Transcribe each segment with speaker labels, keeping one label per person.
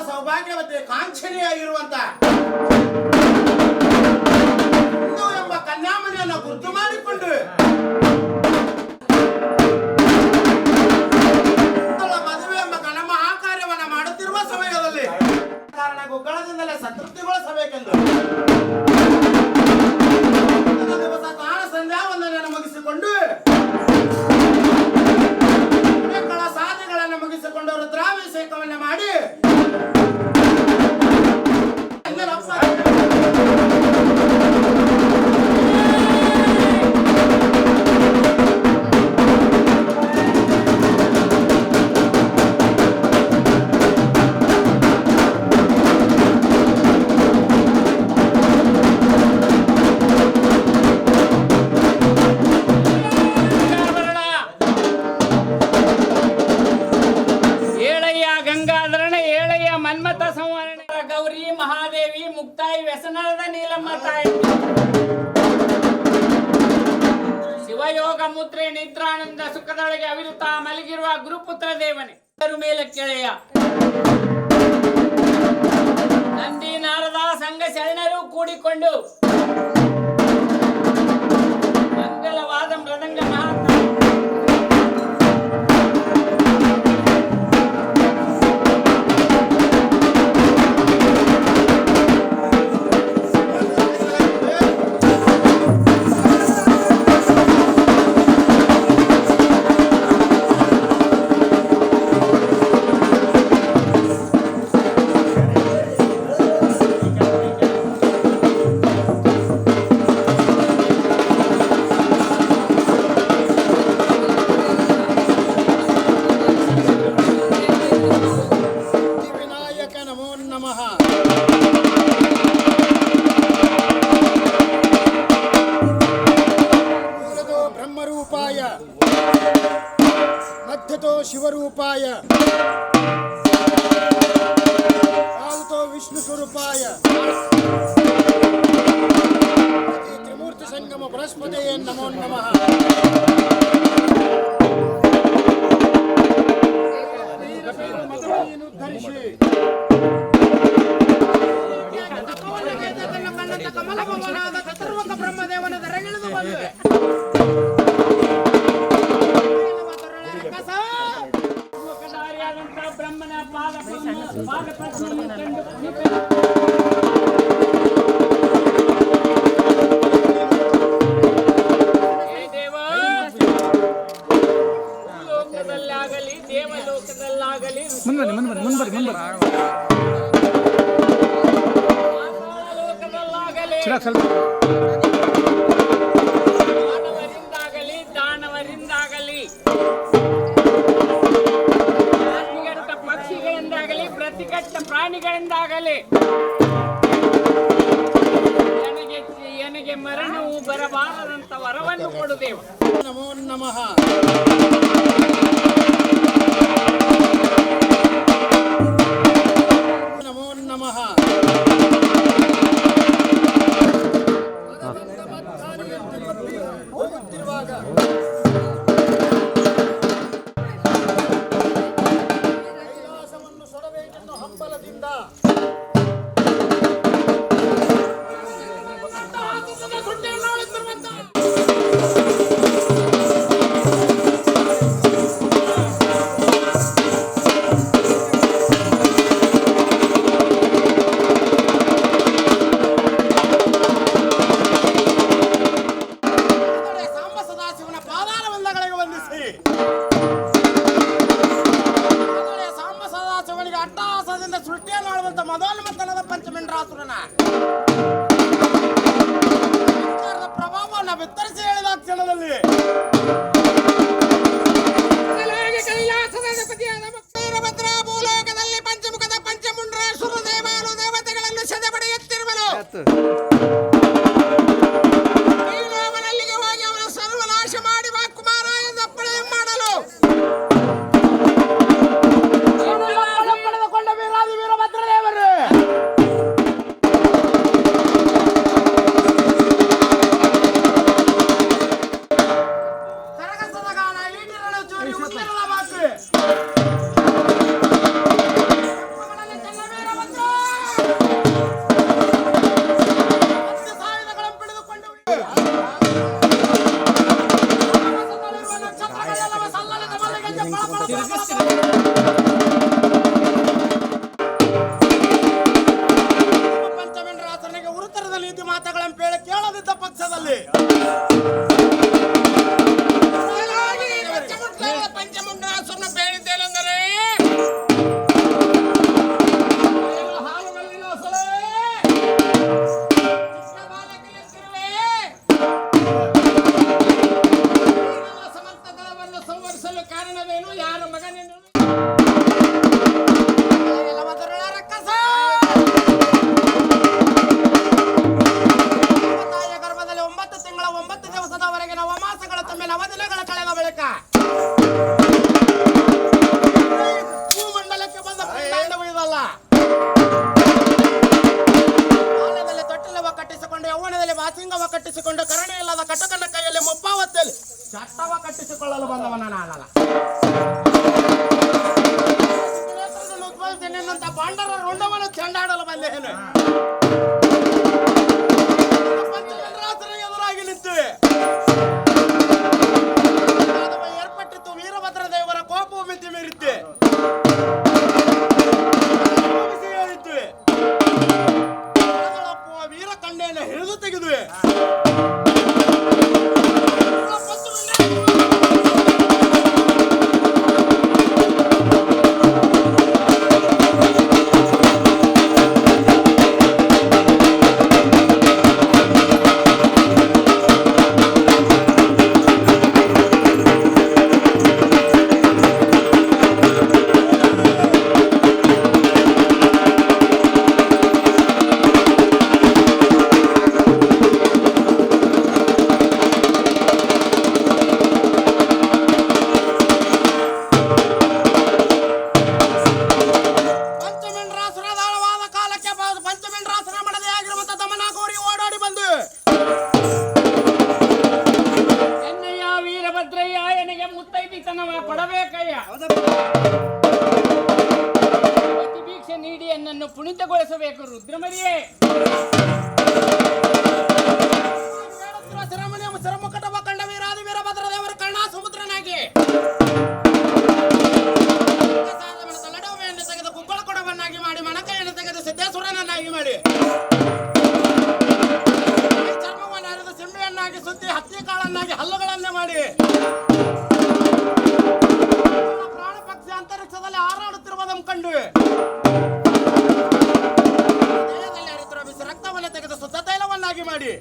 Speaker 1: ಸೌಭಾಗ್ಯವತಿ ಕಾಂಕ್ಷಣಿಯಾಗಿರುವಂತ ಎಂಬ ಕನ್ಯಾಮಣಿಯನ್ನು ಗುರುತು ಮಾಡಿಕೊಂಡು ಮದುವೆ ಎಂಬ ಮಹಾಕಾರ್ಯವನ್ನು ಮಾಡುತ್ತಿರುವ ಸಮಯದಲ್ಲಿ ಕಾರಣ ಗುಗ್ಗಳದಿಂದಲೇ ಸಂತೃಪ್ತಿಗೊಳಿಸಬೇಕೆಂದು ದಿವಸ ಸ್ನಾನ ಸಂಧ್ಯಾ ವಂದನೆಯನ್ನು ಮುಗಿಸಿಕೊಂಡು ಸಾಧನೆಗಳನ್ನು ಮುಗಿಸಿಕೊಂಡು ರುದ್ರಾಭಿಷೇಕವನ್ನು ಮಾಡಿ
Speaker 2: ಗೌರಿ ಮಹಾದೇವಿ ಮುಕ್ತಾಯಿ ವ್ಯಸನದ ನೀಲಮ್ಮ ತಾಯಿ ಶಿವಯೋಗ ಮುದ್ರೆ ನಿದ್ರಾನಂದ ಸುಖದೊಳಗೆ ಅವಿರುತ್ತ ಮಲಗಿರುವ ಗುರುಪುತ್ರ ದೇವನೇ ಮೇಲೆ ಕೆಳೆಯ ನಂದಿ ನಾರದ ಸಂಘ ಶರಣರು ಕೂಡಿಕೊಂಡು ಮಂಗಲವಾದ ಮೃದಂಗ ಮಹಾತ
Speaker 3: ಮಧ್ಯತೋ ಶಿವರೂಪಾಯ ಪಾದತೋ ವಿಷ್ಣು ಸ್ವರೂಪಾಯ ತ್ರಿಮೂರ್ತಿ ಸಂಗಮ ಬೃಹಸ್ಪತಿಯೇ ನಮೋ ನಮಃ. ಧರಿಸಿ ಕಮಲಭವನಾದ ಚತುರ್ಮುಖ ಬ್ರಹ್ಮದೇವನ ದರಗಿಳಿದು ಬಂದು
Speaker 2: ಬ್ರಹ್ಮನ ಪಾದಪದ್ಮವನ್ನು ಕಂಡು ಲೋಕದಲ್ಲಾಗಲಿ ದೇವಲೋಕದಲ್ಲಾಗಲಿ ಮಾನವರಿಂದಾಗಲಿ ದಾನವರಿಂದಾಗಲಿ ಪಕ್ಷಿಗಳಿಂದಾಗಲಿ ಪ್ರತಿಕಟ್ಟ ಪ್ರಾಣಿಗಳಿಂದಾಗಲಿ ನನಗೆ ಮರಣವು ಬರಬಾರದಂತ ವರವನ್ನು ಕೊಡುತ್ತೇವೆ.
Speaker 3: ನಮೋ ನಮಃ. ನಮೋ ನಮಃ. ಹೋಗುತ್ತಿರುವಾಗ ಕೈಲಾಸವನ್ನು ಸೊಡಬೇಕೆಂದು ಹಂಬಲದಿಂದ ಅಟ್ಟಹಾಸದಿಂದ ಸೃಷ್ಟಿಯ ಮಾಡುವಂತ ಮದೋನ್ಮತ್ತನದ ಪಂಚಮಿಂಡ್ರಾಸುರನ ಪ್ರಭಾವವನ್ನು ಬಿತ್ತರಿಸಿ ಹೇಳಿದ ಕ್ಷಣದಲ್ಲಿ ಭದ್ರ ಭೂಲೋಕದಲ್ಲಿ ಪಂಚಮುಖದ ಪಂಚಮುಂಡ್ರಾಸುರ ದೇವಾನು ದೇವತೆಗಳನ್ನು ಸದೆಬಡಿಯುತ್ತಿರುವನು. ಅವನಲ್ಲಿಗೆ ಹೋಗಿ ಅವನ ಸರ್ವನಾಶ ಮಾಡಿ ಕುಮಾರ ಎಂದು ಅಪ್ಪಣೆ ಮಾಡಲು ಪಡೆದುಕೊಂಡ ವೀರಾದಿ ವೀರಭದ್ರದೇವರು ಕರಗಸದ ಗಾನ ಈಟಿರಲು ಚೂರಿ ಉತ್ತಿರದ ಮಾತು
Speaker 1: ಬರುತ್ತದೆ.
Speaker 3: ಪಂಚಮುಂಡಾಸುರನ ಬೇಡಿದ್ದೇನೆಂದರೆ ಹಾಲುಗಲ್ಲಿನ ಸೊಲೆ ಚಿಕ್ಕ ಬಾಲಕಿಯಂತಿರುವೆ ಸಮರ್ಥ ದಳವನ್ನು ಸಂವರಿಸಲು ಕಾರಣವೇನು? ಯಾರ ಮಗನೆಂದು ರಕ್ಕಸ ತಾಯಿಯ ಗರ್ಭದಲ್ಲಿ 9 ತಿಂಗಳ 9 ದಿವಸದವರೆಗೆ ನವಮಾಸಗಳ ತಮ್ಮ ನವದಿನಗಳ ಕಳೆದ ಬಳಿಕ ಭೂಮಂಡಲಕ್ಕೆ ಬಂದ ಪಿಂಡಾಂಡವು ಇದಲ್ಲ. ಬಾಲ್ಯದಲ್ಲಿ ತೊಟ್ಟಿಲವ ಕಟ್ಟಿಸಿಕೊಂಡು ಯೌವನದಲ್ಲಿ ಬಾಸಿಂಗವ ಕಟ್ಟಿಸಿಕೊಂಡು ಕರುಣೆ ಇಲ್ಲದ ಕಟಕನ ಕೈಯಲ್ಲಿ ಮುಪ್ಪಾವತ್ತಲ್ಲಿ ಚಟ್ಟವ ಕಟ್ಟಿಸಿಕೊಳ್ಳಲು ಬಂದವನ ನಾನಲ್ಲ. ಉದ್ಭವಿಸಿನಂತ ಪಾಂಡರ ರುಂಡವನ್ನು ಚೆಂಡಾಡಲು ಬಂದೇನು. ಪಂಚಚಂದ್ರಾಸುರ ಎದುರಾಗಿ ನಿಂತು ಏರ್ಪಟ್ಟಿತ್ತು. ವೀರಭದ್ರ ದೇವರ ಕೋಪವು ಮಿತಿ ಮೀರಿತ್ತು. ವೀರ ಕಂಡೆಯನ್ನು ಹಿಡಿದು ತೆಗೆದುವೆ.
Speaker 2: ಪುಣಿತಗೊಳಿಸಬೇಕು ರುದ್ರಮರಿಯೇ.
Speaker 3: ಸಿರಮುಕಟವ ಕಂಡ ವೀರಾದಿ ವೀರಭದ್ರ ದೇವರ ಕರ್ಣ ಸಮುದ್ರನಾಗಿ ಲಡವೆಯನ್ನು ತೆಗೆದು ಕುಪ್ಪಳ ಕೊಡವನ್ನಾಗಿ ಮಾಡಿ ಮಣಕೈಯನ್ನು ತೆಗೆದು ಸಿದ್ದೇಶ್ವರನನ್ನಾಗಿ ಮಾಡಿ ಚರ್ಮವನ್ನು ಹರಿದು ಸಿಂಬೆಯನ್ನಾಗಿ ಸುತ್ತಿ ಹತ್ತಿ ಕಾಳನ್ನಾಗಿ ಹಲ್ಲುಗಳನ್ನೇ ಮಾಡಿ ಪ್ರಾಣ ಪಕ್ಷಿ ಅಂತರಿಕ್ಷದಲ್ಲಿ ಹಾರಾಡುತ್ತಿರುವುದನ್ನು ಕಂಡು ದೇಹದಲ್ಲಿ ಹರಿತಿರುವ ಬಿಸಿ ರಕ್ತವನ್ನು ತೆಗೆದು ಶುದ್ಧ ತೈಲವನ್ನಾಗಿ ಮಾಡಿ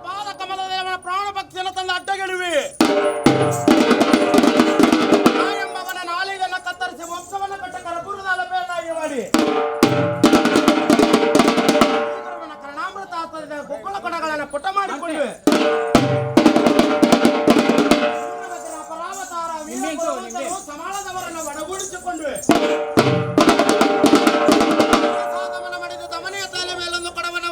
Speaker 3: ಪಾದ ಕಮಲದೇವನ ಪ್ರಾಣ ಪಕ್ಷಿಯನ್ನು ತಂದು ಅಡ್ಡಗೆಡುವೆ. ಎಂಬವನ ನಾಲಿಗೆಯನ್ನು ಕತ್ತರಿಸಿ ವಂಶವನ್ನು ಕಟ್ಟ ಕರಪುರದ ಅಲಪೆಯನ್ನಾಗಿ ಮಾಡಿ ಕರ್ಣಾಮೃತ ಕುಕ್ಕಳ ಕೊಡಗಳನ್ನು ಪುಟ ಮಾಡಿಕೊಳ್ಳುವೆ. ಪರಾವತಾರ ಸಮಾಳದವರನ್ನು ಒಡಗೂಡಿಸಿಕೊಂಡುವೆ. ಮಡಿದು ದಮನೆಯ ತಲೆ ಮೇಲೊಂದು ಕೊಡವನ್ನು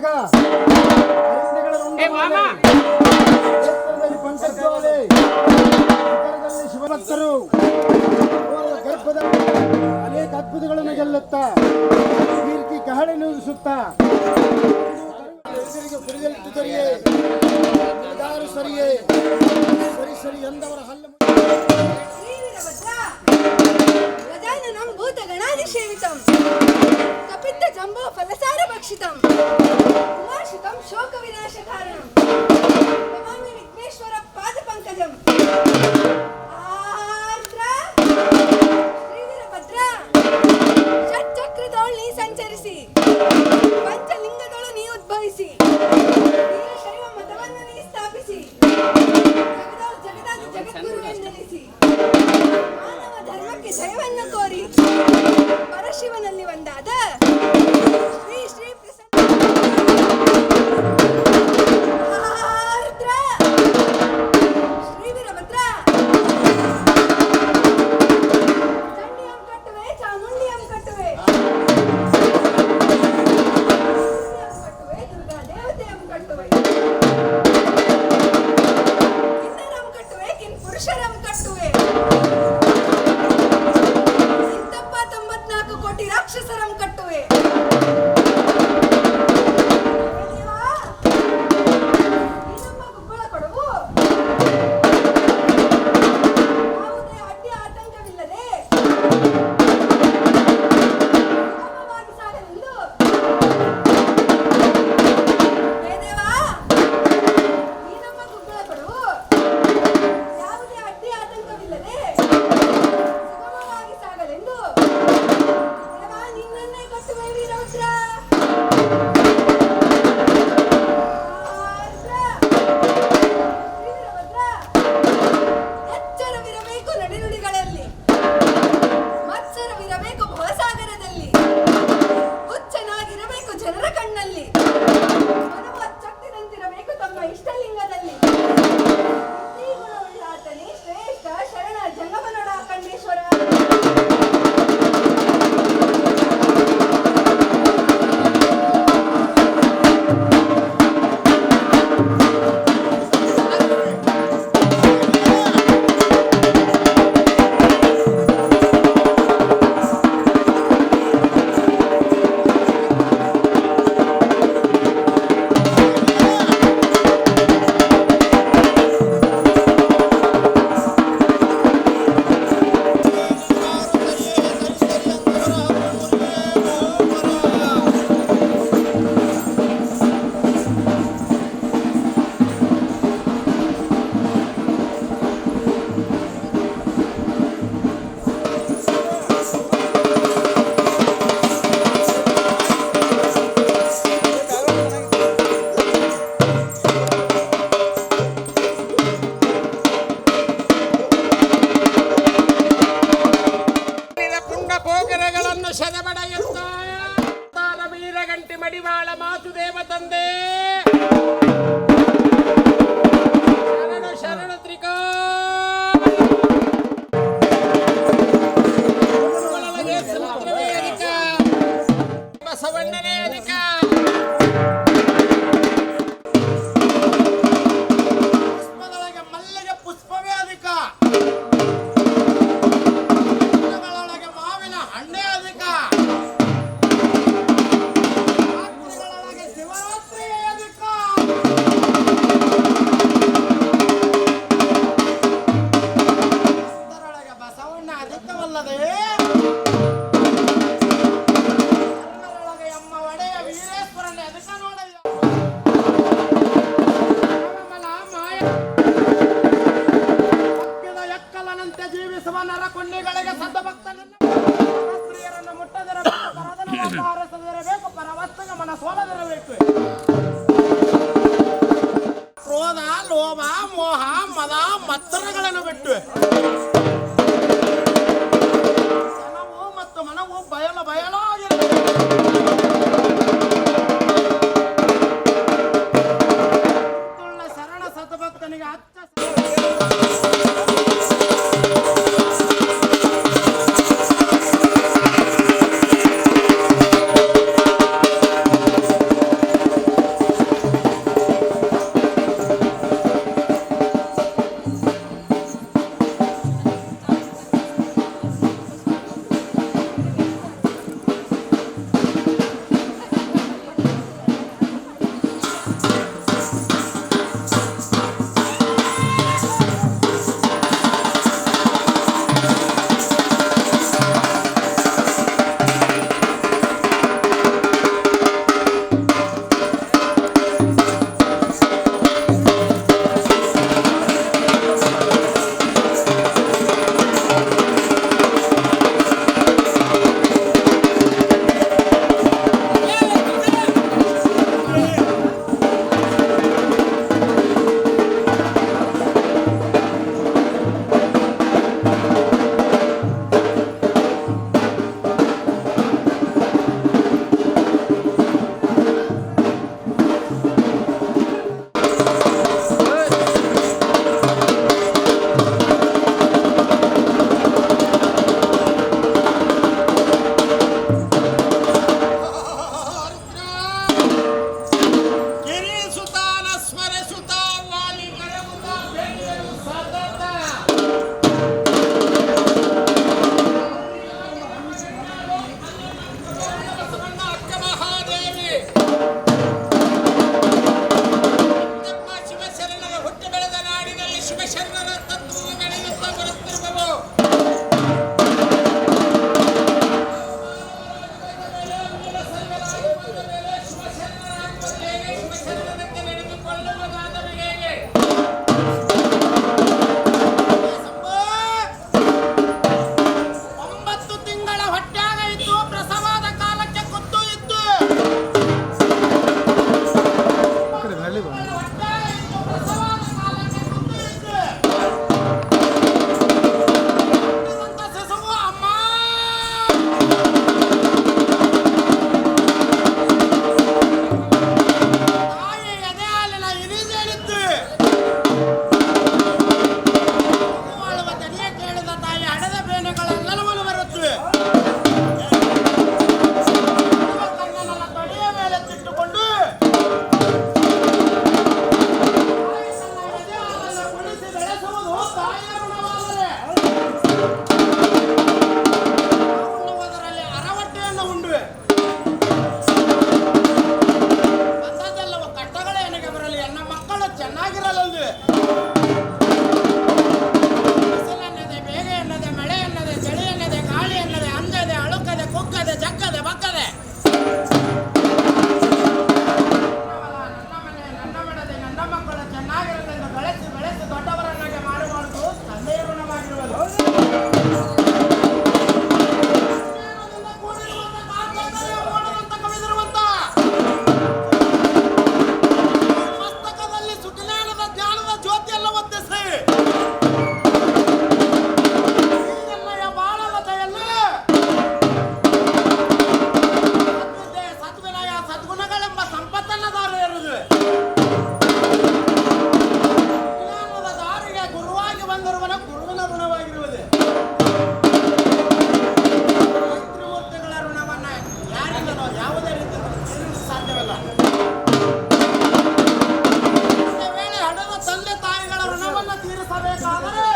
Speaker 4: ಖಡ್ಗ
Speaker 2: ಏ ಮಾಮ
Speaker 4: ಕ್ಷೇತ್ರದಲ್ಲಿ ಪಂಚಜ್ವಾಲೆ ಉತ್ತರದಲ್ಲಿ ಶಿವಭಕ್ತರು ಅವರ ಗರ್ಭದ ಅನೇಕ ಅದ್ಭುತಗಳನ್ನು ಗೆಲ್ಲುತ್ತಾ ಕೀರ್ತಿ ಕಹಳೆ ನುಡಿಸುತ್ತಾ ಎದುರಿಗೆ ಗುರಿಯಲ್ಲಿದ್ದುದರಿಯೇ ಯಾರು ಸರಿಯೇ ಸರಿ ಸರಿ ಎಂದವರ ಹಲ್ಲು
Speaker 5: ಗಜಾನನಂ ಭೂತಗಣಾಧಿಸೇವಿತಂ ಕಪಿತ್ತ ಜಂಬೋ ಫಲಸಾರ ಭಕ್ಷಿತಂ ಉಮಾಶಿತಂ ಶೋಕ ವಿನಾಶ ಕಾರಣಂ ನಮಾಮಿ ವಿಘ್ನೇಶ್ವರ ಪಾದ ಪಂಕಜಂ ಆರ್ದ್ರ ಶ್ರೀವೀರಭದ್ರ ಷಟ್ಚಕ್ರದೊಳು ನೀ ಸಂಚರಿಸಿ ಪಂಚಲಿಂಗದೊಳು ನೀ ಉದ್ಭವಿಸಿ ವೀರಶೈವ ಮತವನ್ನು ನೀ ಸ್ಥಾಪಿಸಿ ಜಗದಾದ ಜಗದ್ಗುರುವೆಂದೆನಿಸಿ ಮಾನವ ಧರ್ಮಕ್ಕೆ ಜಯವನ್ನು ಕೋರಿ ಪರಶಿವನಲ್ಲಿ ಒಂದಾದ ಶ್ರೀ ಶ್ರೀ ಆರ್ದ್ರ ಶ್ರೀ ವೀರಭದ್ರ ಚಂಡಿಯಂ ಕಟ್ಟುವೆ ಚಾಮುಂಡಿಯಂ ಕಟ್ಟುವೆ ದುರ್ಗಾ ದೇವತೆಯಂ ಕಟ್ಟುವೆ ಕಿನ್ನರಂ ಕಟ್ಟುವೆ ಕಿನ್ಪುರುಷರಂ ಕಟ್ಟುವೆ ಇಂತಪ್ಪ 94 ಕೋಟಿ ರಾಕ್ಷಸರಂ ಕಟ್ಟುವೆ ದೇವಾ, ಈ ನಮ್ಮ ಗುಗ್ಗಳ ಕೊಡವು ಯಾವುದೇ ಅಡ್ಡಿ ಆತಂಕವಿಲ್ಲದೆ ಸುಗಮವಾಗಿ ಸಾಗಲೆಂದು ದೇವಾ, ಈ ನಮ್ಮ ಗುಗ್ಗಳ ಕೊಡವು ಯಾವುದೇ ಅಡ್ಡಿ ಆತಂಕವಿಲ್ಲದೆ ಸುಗಮವಾಗಿ ಸಾಗಲೆಂದು ದೇವಾ ನಿನ್ನನ್ನೇ ಕಟ್ಟುವೆ ವೀರಭದ್ರ. ಆರ್ದ್ರ ವೀರಭದ್ರ, ಎಚ್ಚರವಿರಬೇಕು ನಡೆನುಡಿಗಳಲ್ಲಿ, ಮತ್ಸರವಿರಬೇಕು ಭವಸಾಗರದಲ್ಲಿ, ಹುಚ್ಚನಾಗಿರಬೇಕು ಜನರ ಕಣ್ಣಲ್ಲಿ, ಮನವು ಅಚ್ಚಕ್ತಿದಂತಿರಬೇಕು ತಮ್ಮ ಇಷ್ಟಲಿಂಗದಲ್ಲಿ. ಈ ಗುಣವುಳ್ಳಾತನೇ ಶ್ರೇಷ್ಠ ಶರಣ ಜಂಗಮನೊಡ ಖಂಡೇಶ್ವರ.
Speaker 3: ಪುಂಡ ಪೋಗರಗಳನ್ನು ಶದಬಡೆಯುತ್ತ ತಾನ ವೀರಗಂಟಿ ಮಡಿವಾಳ ಮಾತು ದೇವ ತಂದೆ ಶರಣು ಶರಣು ತ್ರಿಕೋಲಗೆ ಸಮುದ್ರವೇ ಅಧಿಕ ಬಸವಣ್ಣನೇ ಅಧಿಕ ಪುಷ್ಪದೊಳಗೆ ಮಲ್ಲಿಗೆ ಪುಷ್ಪವೇ ಅಧಿಕ ಹಣ್ಣುಗಳೊಳಗೆ ಮಾವಿನ ಹಣ್ಣೇ ಅಧಿಕ ರಾತ್ರಿಗಳೊಳಗೆ ಶಿವರಾತ್ರಿಯೇ ಅಧಿಕ ಅದರೊಳಗೆ ಬಸವಣ್ಣ ಅಧಿಕವಲ್ಲದೆ ಅದರೊಳಗೆ ಎಮ್ಮ ಒಡೆಯ ವೀರೇಶ್ವರನೇ ಅಧಿಕ ನೋಡಯ್ಯ. ರಾಮಮಲ ಮಾಯ ಹಕ್ಕಿದ ಎಕ್ಕಲನಂತೆ ಜೀವಿಸುವ ನರಕೊಂಡೆಗಳಿಗೆ ಸದ್ಭಕ್ತನನ್ನು ಸ್ತ್ರೀಯರನ್ನು ಮುಟ್ಟದಿರಬೇಕು, ಪರದನ ಹರಸದಿರಬೇಕು, ಪರವಸ್ತುಗ ಮನ ಸೋಲದಿರಬೇಕು. ಕ್ರೋಧ ಲೋಭ ಮೋಹ ಮದ ಮತ್ಸರಗಳನ್ನು ಬಿಟ್ಟು ಜನವು ಮತ್ತು ಮನವು ಬಯಲಾಗಿರಬೇಕು. ಶರಣ ಸದ್ಭಕ್ತನಿಗೆ ಅಚ್ಚ ಮೇಲೆತ್ತಿಟ್ಟುಕೊಂಡು ಕುಣಿಸಿ ಬೆಳೆಸುವುದು ತಾಯಿಯ ಋಣವಾದರೆ ಉಣ್ಣುವುದರಲ್ಲಿ ಅರವಟ್ಟೆಯನ್ನು ಉಂಡುವೆ. ಬಂದದ್ದೆಲ್ಲವೂ ಕಷ್ಟಗಳೇ ನನಗೆ ಬರಲಿ, ನನ್ನ ಮಕ್ಕಳು ಚೆನ್ನಾಗಿರಲೆಂದುವೆ. ಬಿಸಿಲೆನ್ನದೆ, ಬೇಗೆ ಎನ್ನದೆ, ಮಳೆ ಎನ್ನದೆ, ಚಳಿ ಎನ್ನದೆ, ಗಾಳಿ ಎನ್ನದೆ, ಅಂಜದೆ, ಅಳುಕದೆ, ಕುಕ್ಕದೆ, ಜಕ್ಕದೆ, ಬಕ್ಕದೆ ನನ್ನ ಮನೆ, ನನ್ನ ಮಡದೆ, ನನ್ನ ಮಕ್ಕಳು ಚೆನ್ನಾಗಿರಲೆಂದು ಬೆಳೆಸಿ ದೊಡ್ಡವರನ್ನಾಗಿ ಮಾಡುವುದು ತಂದೆಯ ಋಣವಾಗಿರುವುದು. ಕೂಡಿರುವಂತ ಕಾರ್ಯಕರ್ತೆಯ ಓಡದಂತ ಕವಿದಿರುವಂತ ಮಸ್ತಕದಲ್ಲಿ ಸುಜ್ಞಾನದ ಜ್ಞಾನದ ಜ್ಯೋತಿಯೆಲ್ಲ ಒತ್ತಿಸಿ ಈಗೆಲ್ಲಯ ಬಾಳಲತೆಯನ್ನು ಸದ್ವಿದ್ಯೆ, ಸದ್ವಿನಯ, ಸದ್ಗುಣಗಳೆಂಬ ಸಂಪತ್ತನ್ನು ದಾರಿಯರುವುದು. ಜ್ಞಾನದ ದಾರಿಗೆ ಗುರುವಾಗಿ ಬಂದಿರುವನ ಗುರುವಿನ ಋಣವಾಗಿರುವುದು. ತ್ರಿಮೂರ್ತಿಗಳ ಋಣವನ್ನ ಯಾರಿಂದಲೋ ಯಾವುದೇ ರೀತಿಯಲ್ಲಿ ತೀರಿಸಲು ಸಾಧ್ಯವಿಲ್ಲ. ಒಂದು ವೇಳೆ ಹಡೆದ ತಂದೆ ತಾಯಿಗಳ ಋಣವನ್ನು ತೀರಿಸಬೇಕಾದರೆ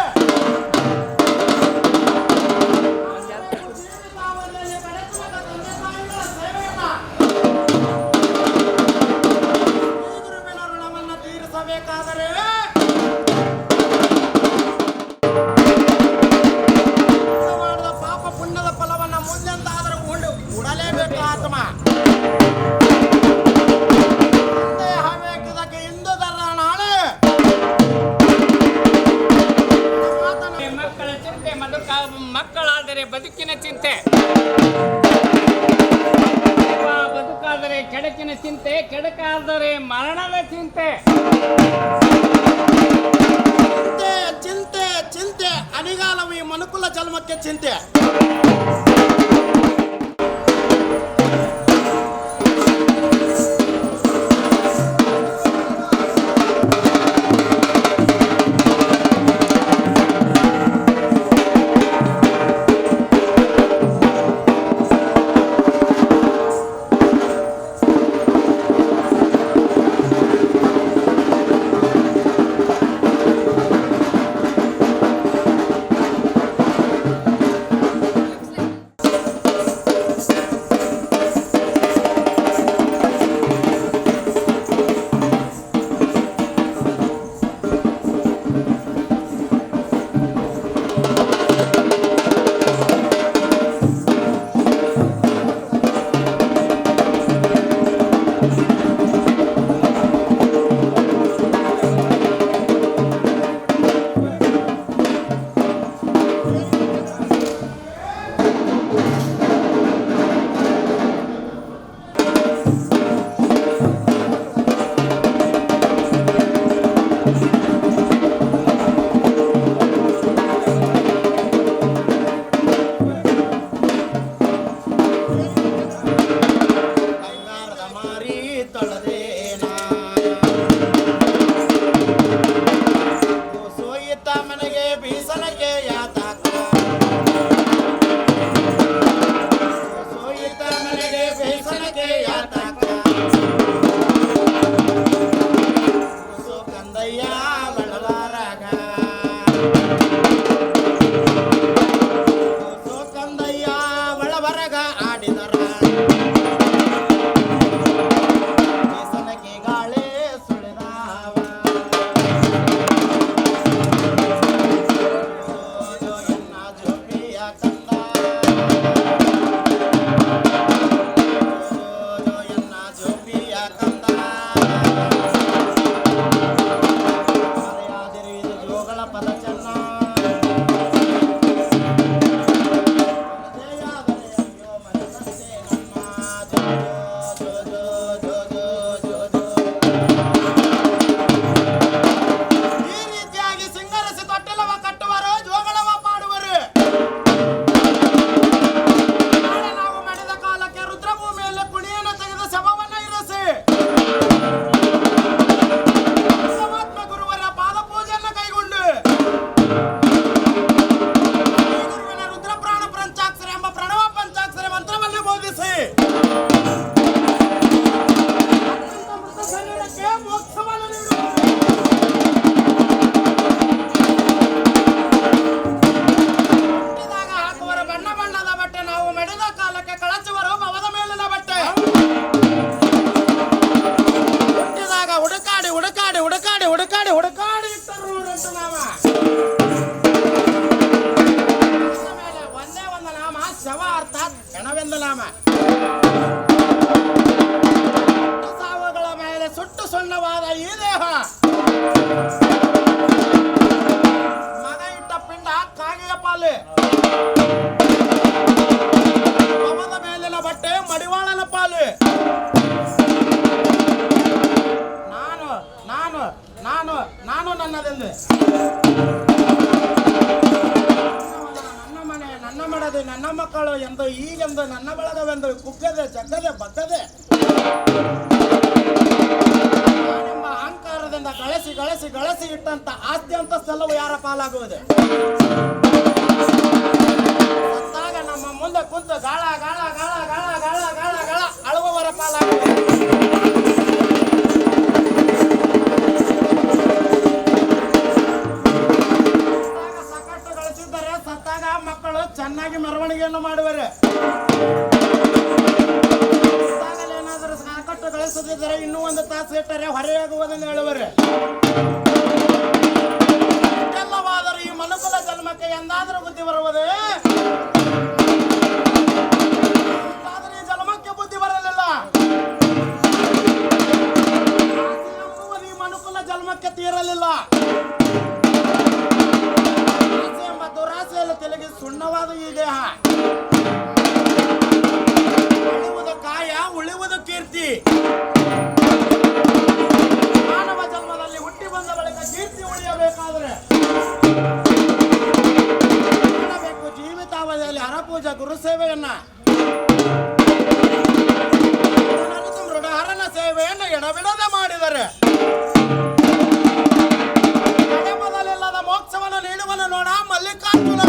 Speaker 3: ಜೀವಿತಾವಧಿಯಲ್ಲಿ ಬೆಳೆಸಿದ ತಂದೆ ತಾಯಿಗಳ ಸೇವೆಯನ್ನ ಈ ಗುರುವಿನ ಋಣವನ್ನು ತೀರಿಸಬೇಕಾದರೆ ಮಾಡಿದ ಪಾಪ ಪುಣ್ಯದ ಫಲವನ್ನ ಮುಂದೆಂದಾದರೂ ಉಡಲೇಬೇಕು ಆತ್ಮ. ಸಂದೇಹ ಬೇಕಿದ್ದಕ್ಕೆ ಇಂದು ದರ ನಾಳೆ ಮಾತನ್ನ
Speaker 2: ಮಕ್ಕಳ ಚಿಂತೆ ಮಕ್ಕಳಾದರೆ ಬದುಕಿನ ಚಿಂತೆ, ಬದುಕಾದರೆ ಕೆಡಕಿನ ಚಿಂತೆ, ಕೆಡಕಾದರೆ ಮರಣದ ಚಿಂತೆ.
Speaker 3: ಚಿಂತೆ ಚಿಂತೆ ಚಿಂತೆ ಅನಿಗಾಲವು ಈ ಮನುಕುಲ ಜನ್ಮಕ್ಕೆ ಚಿಂತೆ. ಬಂಗಾರದ ಮಾರಿ ತೊಳೆದೇನ ಸೋಯಿತ ಮನೆಗೆ ಬೀಸನಕ್ಕೆ ಯಾತಕ, ಸೋಯಿತ ಮನೆಗೆ ಬೀಸನಕ್ಕೆ ಯಾತಕ. ಸೋ ಕಂದಯ್ಯ ಬಡವರಾಗ, ಸೋ ಕಂದಯ್ಯ ಬಡವರಗ ಆಡಿದರ ಸುಣ್ಣವಾದ ಈ ದೇಹ ಮಗ ಇಟ್ಟ ಪಿಂಡ ಕಾಗೆಯ ಪಾಲೆ, ಪವದ ಮೇಲಿನ ಬಟ್ಟೆ ಮಡಿವಾಳನ ಪಾಲೆ. ನಾನು ನಾನು ನಾನು ನಾನು ನನ್ನದೆಂದು ನನ್ನ ಮನೆ ನನ್ನ ಮಡದಿ ನನ್ನ ಮಕ್ಕಳು ಎಂದು ಈಗೆಂದು ನನ್ನ ಬಳಗವೆಂದು ಕುಗ್ಗದೆ ಜಗ್ಗದೆ ಬಗ್ಗದೆ ನಾನೆಂಬ ಅಹಂಕಾರದಿಂದ ಗಳಿಸಿ ಗಳಿಸಿ ಗಳಿಸಿ ಇಟ್ಟಂತ ಆಸ್ತಿ ಅಂತಸ್ತೆಲ್ಲವೂ ಯಾರ ಪಾಲಾಗುವುದು? ಸತ್ತಾಗ ನಮ್ಮ ಮುಂದೆ ಕುಂತು ಗಾಳ ಗಾಳ ಗಾಳ ಗಾಳ ಗಾಳ ಗಾಳ ಗಾಳ ಅಳುವವರ ಪಾಲಾಗುವುದು. ಸಾಕಷ್ಟು ಗಳಿಸಿದ್ದಾರೆ, ಸತ್ತಾಗ ಮಕ್ಕಳು ಚೆನ್ನಾಗಿ ಮೆರವಣಿಗೆಯನ್ನು ಮಾಡುವರೆ. ಏನಾದರೂ ಸಾಕಷ್ಟು ಗಳಿಸದಿದ್ದರೆ ಇನ್ನೂ ಒಂದು ತಾಸು ಇಟ್ಟರೆ ಹೊರೆಯಾಗುವುದನ್ನು ಹೇಳುವರೆ. ಎಲ್ಲವಾದರೂ ಈ ಮನುಕುಲ ಜನ್ಮಕ್ಕೆ ಎಂದಾದರೂ ಬುದ್ಧಿ ಬರುವುದೇ? ಈ ಜನ್ಮಕ್ಕೆ ಬುದ್ಧಿ ಬರಲಿಲ್ಲ. ಈ ಮನುಕುಲ ಜನ್ಮಕ್ಕೆ ತೀರಲಿಲ್ಲ. ಆಸೆ ಎಂಬ ದುರಾಸೆಯಲ್ಲಿ ತೆಲಗಿ ಸುಣ್ಣವಾದ ಈ ದೇಹ ಉಳಿಯುವುದು ಕಾಯ, ಉಳಿಯುವುದು ಕೀರ್ತಿ. ಮಾನವ ಜನ್ಮದಲ್ಲಿ ಹುಟ್ಟಿ ಬಂದ ಬಳಿಕ ಕೀರ್ತಿ ಉಳಿಯಬೇಕಾದರೆ ಮಾಡಬೇಕು ಜೀವಿತಾವಧಿಯಲ್ಲಿ ಹರಪೂಜಾ ಗುರು ಸೇವೆಯನ್ನ, ಮೃಡಹರನ ಸೇವೆಯನ್ನು ಎಡಬಿಡದೆ ಮಾಡಿದರೆ ಮೊದಲಿಲ್ಲದ ಮೋಕ್ಷವನ್ನು ನೀಡುವನು ನೋಡ ಮಲ್ಲಿಕಾರ್ಜುನ.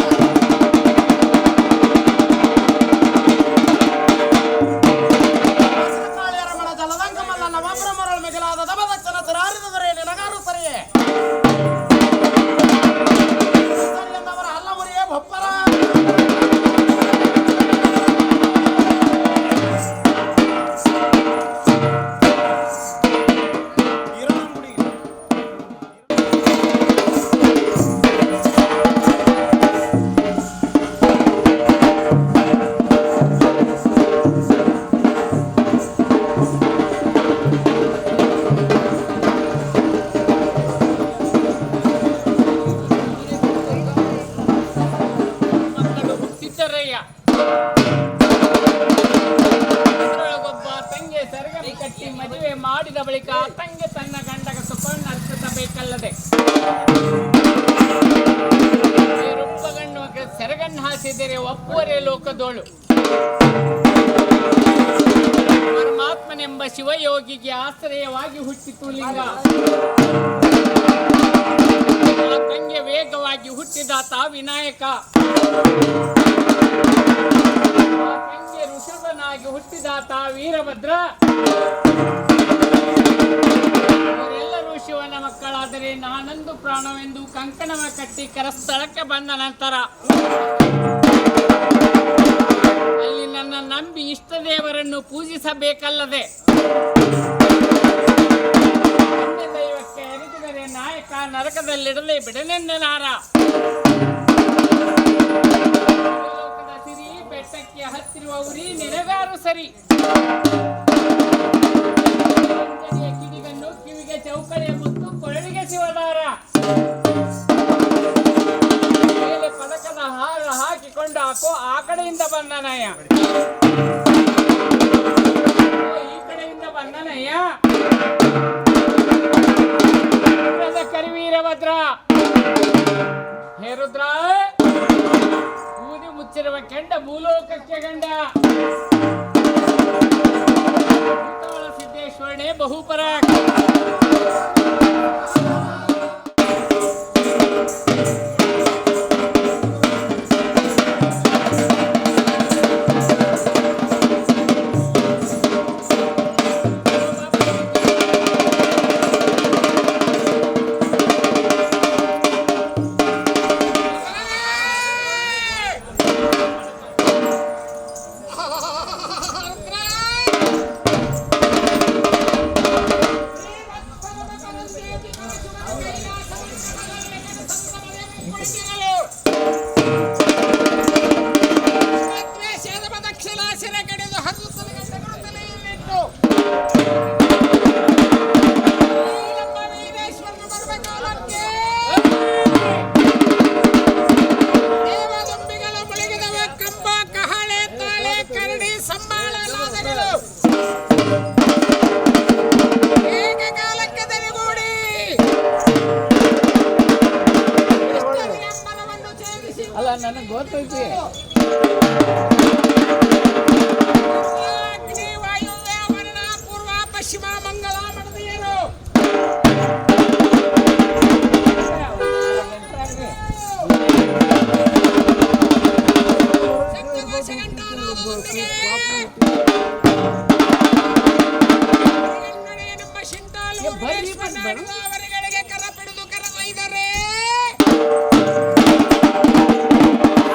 Speaker 3: ಕಾಳಿಯರಮಣ ಜಲದಂಗಮಲ್ಲ ನವಬ್ರಹ್ಮರಳ ಮಿಗಿಲಾದ ದಮದಕ್ಷನ ಸಿರಾರಿದರೆ ನಿನಗಾರು ಸರಿಯೇ ಎಂದವರ ಹಲ್ಲಮುರಿಯೇ ಭಪ್ಪರ.
Speaker 2: ಮಕ್ಕಳು ಹುಟ್ಟಿದ್ದರಯ್ಯ. ಅದರೊಳಗೊಬ್ಬ ತಂಗೆ ಸರಗರಿ ಕಟ್ಟಿ ಮದುವೆ ಮಾಡಿದ ಬಳಿಕ ತಂಗೆ ತನ್ನ ಗಂಡಗ ಸುಖವನ್ನು ಅರ್ಪಿಸಬೇಕಲ್ಲದೆ ರೂಪಗಣ್ಣು ಸೆರಗನ್ನು ಹಾಸಿದರೆ ಒಪ್ಪುವರೇ ಲೋಕದೋಳು. ಪರಮಾತ್ಮನೆಂಬ ಶಿವಯೋಗಿಗೆ ಆಶ್ರಯವಾಗಿ ಹುಟ್ಟಿತು ಲಿಂಗ. ಆ ತಂಗೆ ವೇಗವಾಗಿ ಹುಟ್ಟಿದಾತ ವಿನಾಯಕ. ಆ ತಂಗೆ ಋಷಭನಾಗಿ ಹುಟ್ಟಿದಾತ ವೀರಭದ್ರ. ಇವರೆಲ್ಲರೂ ಶಿವನ ಮಕ್ಕಳಾದರೆ ನಾನಂದು ಪ್ರಾಣವೆಂದು ಕಂಕಣವ ಕಟ್ಟಿ ಕರಸ್ಥಳಕ್ಕೆ ಬಂದ ನಂತರ ಅಲ್ಲಿ ನನ್ನ ನಂಬಿ ಇಷ್ಟ ದೇವರನ್ನು ಪೂಜಿಸಬೇಕಲ್ಲದೆ ತಂದೆ ದೈವಕ್ಕೆ ಅರಿತಿದರೆ ನಾಯಕ ನರಕದಲ್ಲಿಡಲೇ ಬಿಡನೆಂದನಾರ. ಲೋಕದ ಸಿರಿ ಬೆಟ್ಟಕ್ಕೆ ಹತ್ತಿರುವ ಉರಿ ನಿನಗಾರು ಸರಿ. ಅಂಗಡಿಯ ಕಿಡಿಗನ್ನು ಕಿವಿಗೆ ಚೌಕಳಿಯ ಮುತ್ತು ಕೊರಳಿಗೆ ಶಿವದಾರ. ಮೇಲೆ ಪದಕದ ಹಾರ ಹಾಕಿಕೊಂಡು ಹಾಕೋ ಆ ಕಡೆಯಿಂದ ಬಂದನಯ್ಯ, ಈ ಕಡೆಯಿಂದ ಬಂದನಯ್ಯ. ಕರಿವೀರಭದ್ರ ಹೇ ರುದ್ರ, ಊದಿ ಮುಚ್ಚಿರುವ ಕೆಂಡ ಭೂಲೋಕಕ್ಕೆ ಗಂಡ. ಸಿದ್ದೇಶ್ವರನೇ ಬಹುಪರ. ಶಿವ ಮಂಗಳ ಮಡದಿಯರು ನಮ್ಮ ಶಿಂಟಾಲು ಅವರಿಗೆ ಕರ ಬಿಡುದು ಕರೆದೊಯ್ದರೆ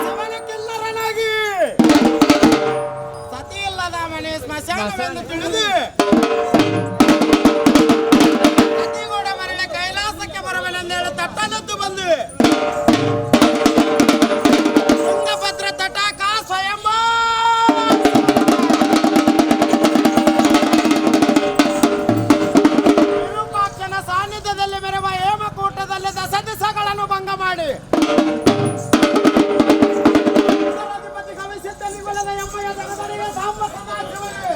Speaker 3: ಸವನಕ್ಕೆಲ್ಲರನಾಗಿ ಸತಿ ಇಲ್ಲದ ಮನೆ ಸ್ಮಶಾನವೆಂದು ತಿಳಿದು ಸತಿಗೂಡ ಮರಳಿ ಕೈಲಾಸಕ್ಕೆ ಬರುವನೆಂದೇಳಿ ತಟ್ಟದದ್ದು ಬಂದು ತುಂಗಭದ್ರ ತಟಾಕ ಸ್ವಯಂಭ ವಿರೂಪಾಕ್ಷನ ಸಾನ್ನಿಧ್ಯದಲ್ಲಿ ಮೆರವ ಹೇಮಕೂಟದಲ್ಲಿ ದಸದಿಸಗಳನ್ನು ಭಂಗ ಮಾಡಿ ಅಧಿಪತಿ ಗವಿಸಿದ್ದಲ್ಲಿ ಬೆಳೆದ ಎಮ್ಮಯ ಜಗದರಿಗೆ ಸಾಂಬ ಸದಾಶಿವನೇ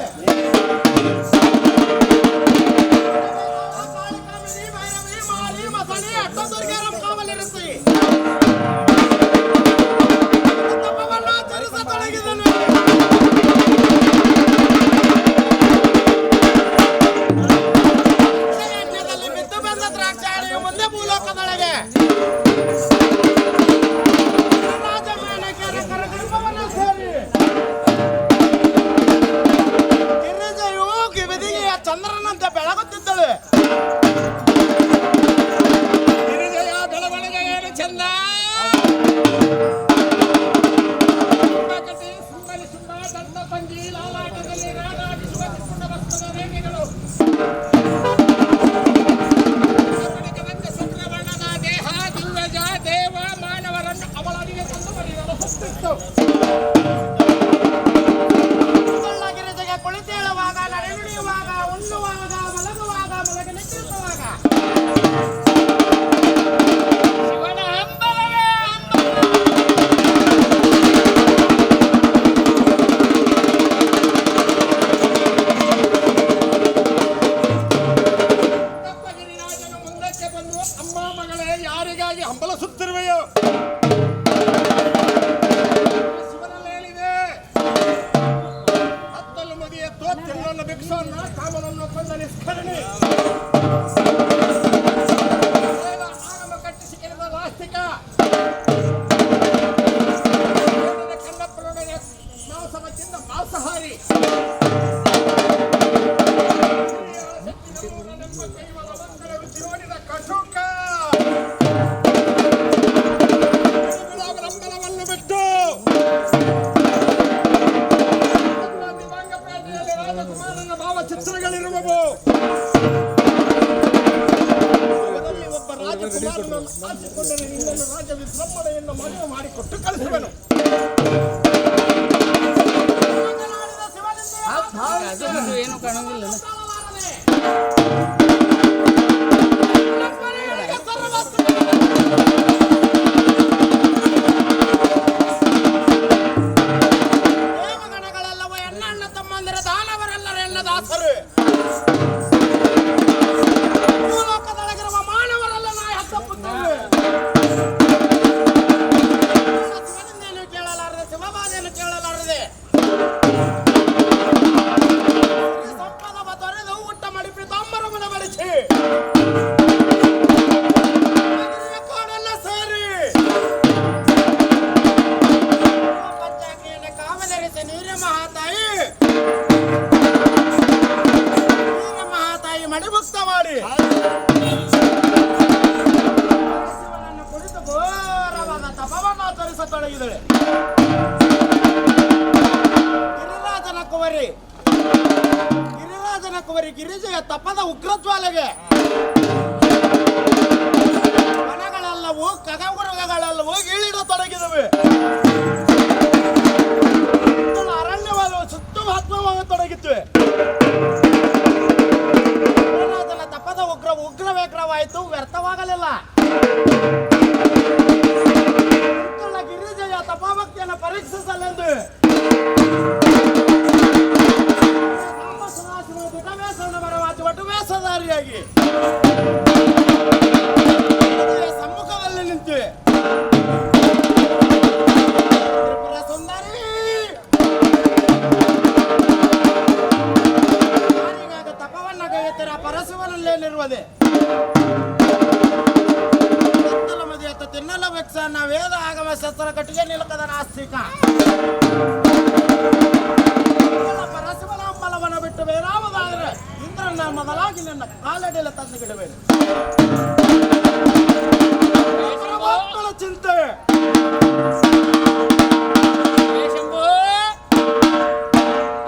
Speaker 3: ಕಾಳಿಕಾಮಿನಿ ಭೈರವಿ ಮಾರಿ ಮಸಣಿ ಅಟ್ಟದುರ್ಗೇರಂ ಕಾವಲಿರಿಸಿ ತಪವನ್ನು ಆಚರಿಸತೊಡಗಿದನು. ಯಜ್ಞದಲ್ಲಿ ಬಿದ್ದು ಬೆಂದ ದ್ರಾಕ್ಷಾಳಿಯು ಮುಂದೆ ಭೂಲೋಕದೊಳಗೆ ರಾಜಮಾನಕರ ಕರಗರ್ಭವನ್ನು ಸೇರಿ ಗಿರಿಜೆಯು ಗಿವಿದಿಗೆಯ ಚಂದ್ರನಂತೆ ಬೆಳಗುತ್ತಿದ್ದಳು.
Speaker 2: ಗಿರಿಜೆಯ ಬೆಳವಣಿಗೆ ಏನು ಚಂದ ಕತೆ ಸುಂದರಿ ಸುಂದ ದಂಡ ಪಂಜಿ ಲಾಲಾಟದಲ್ಲಿ ರಾಡಾಡಿಸುವ ತ್ರಿಪುಂಡ ವಸ್ತ್ರದ ರೇಖೆಗಳು ಕನಕ ಶುಕ್ರವರ್ಣದ ದೇಹ ದಿವ್ಯಜ ದೇವ ಮಾನವರನ್ನು ಅವಳಡಿಗೆ ತಂದು ಬರೆಯಲು ಹೊತ್ತಿತ್ತು.
Speaker 3: ಸುಳ್ಳ ಗಿರಿಜೆಗೆ ಕುಳಿತೇಳುವಾಗ ನಡೆಯುವಾಗ ಉಣ್ಣುವಾಗ ಮಲಗುವಾಗ ಮಲಗಿ ನಿಂತಿರುವಾಗ
Speaker 2: ಶಿವನ ಹಂಬಲವೇ ಗಿರಿರಾಜನು ಮುಂದಕ್ಕೆ ಬಂದು ಅಮ್ಮ ಮಗಳೇ ಯಾರಿಗಾಗಿ ಹಂಬಲಿಸುತ್ತಿರುವೆಯೋ ಶಿವನಲ್ಲಿ ಹೇಳಿದೆ ಹತ್ತಲು ಮುಗಿಯ ತೋತಿಲ್ಲನ್ನು ಭಿಕ್ಷವನ್ನು ಕಾಮನನ್ನು ಕೊಂದ ನಿಷ್ಕರಣಿ ಆಗಮ ಕಟ್ಟಿಸಿ ಕೆರೆದ ನಾಸ್ತಿಕ ಕನ್ನಪ್ಪರೊಡನೆ ಮಾಂಸವ ತಿಂದ ಮಾಂಸಾಹಾರಿ ಕೈವಲ ಮಂಗಳ ರುಚಿ ನೋಡಿದ ಕಟುಕ ಅವರಂಬಲವನ್ನು ಬಿಟ್ಟು ದಿವಾಂಗಪೇಟೆಯಲ್ಲಿ ರಾಜಕುಮಾರನ ಭಾವಚಿತ್ರಗಳಿರುವವು. ಅವರಲ್ಲಿ ಒಬ್ಬ ರಾಜಕುಮಾರನನ್ನು ಆರಿಸಿಕೊಂಡರೆ ಇನ್ನೊಂದು ರಾಜ ವಿಜೃಂಭಣೆಯನ್ನು ಮದುವೆ ಮಾಡಿಕೊಟ್ಟು ಕಳಿಸುವನು.
Speaker 6: ಏನು ಕಾಣೋದಿಲ್ಲ
Speaker 3: ದೇವಗಣಗಳೆಲ್ಲವೂ ಎನ್ನಣ್ಣ ತಮ್ಮಂದಿರ ದಾನವರೆಲ್ಲರ ಎನ್ನ ದಾಸರು ಭೂಲೋಕದೊಳಗಿರುವ ಮಾನವರೆಲ್ಲ ನಾಯ ಹತ್ತಪ್ಪುತ್ತೇವೆ. ಶಿವನಿಂದೇನು ಕೇಳಲಾರದೆ ಶಿವಬಾಧೆಯನ್ನು ಕೇಳಲಾರದೆ ಸಂಪದವ ತೊರೆದು ಊಟ ಮಡಿಪಿ ತಾಂಬರವನ್ನು ಬಳಸಿ ಕಾಡೆಲ್ಲ ಸೇರಿ ಪಂಚಾಗ್ನಿಯನ್ನು ಕಾವಲೆರಿಸಿ ನೀರ ಮಹಾತಾಯಿ ಮಡಿಮುಕ್ತ ಮಾಡಿ ಶಿವನನ್ನು ಕುರಿತು ಘೋರವಾದ ತಪವನ್ನು ಆಚರಿಸತೊಡಗಿದಳೆ. ಗಿರಿರಾಜನ ಕುವರಿ ಗಿರಿಜೆಯ ತಪದ ಉಗ್ರಜ್ವಾಲೆಗೆ ವನಗಳೆಲ್ಲವೂ ಖಗಮೃಗಗಳೆಲ್ಲವೂ ಇಳಿಡತೊಡಗಿದವೆ. ಅರಣ್ಯವನ್ನು ಸುತ್ತುಮುತ್ತಲಾಗತೊಡಗಿತ್ತು. ಗಿರಿರಾಜನ ತಪದ ಉಗ್ರವೇಗ್ರವಾಯಿತು, ವ್ಯರ್ಥವಾಗಲಿಲ್ಲ. ಗಿರಿಜೆಯ ತಪಭಕ್ತಿಯನ್ನು ಪರೀಕ್ಷಿಸಲೆಂದು ವಟುವೇಷಧಾರಿಯಾಗಿ ಸಮ್ಮುಖದಲ್ಲಿ ನಿಂತು ತ್ರಿಪುರ ಸುಂದರಿ ಯಾರಿಗಾಗ ತಪವನ್ನ ಗೈಯತ್ತರ ಪರಶುವನಲ್ಲೇನಿರುವುದೇ ಮದಿಯತ್ತ ತಿನ್ನಲ ವೆಕ್ಸನ್ನ ವೇದ ಆಗಮ ಶಸ್ತ್ರ ಕಟ್ಟಿಗೆ ನಿಲಕದ ನಾಸ್ತಿಕ ಪರಶುವನ ಅಂಬಲವನ್ನು ಬಿಟ್ಟು ಬೇರಾವುದಾದರೆ ಇಂದ್ರನ ಮೊದಲಾಗಿ ನನ್ನ ಕಾಲಡಿಲ ತಂದು ಬಿಡಬೇಡಿ. ಮಕ್ಕಳ ಚಿಂತೆ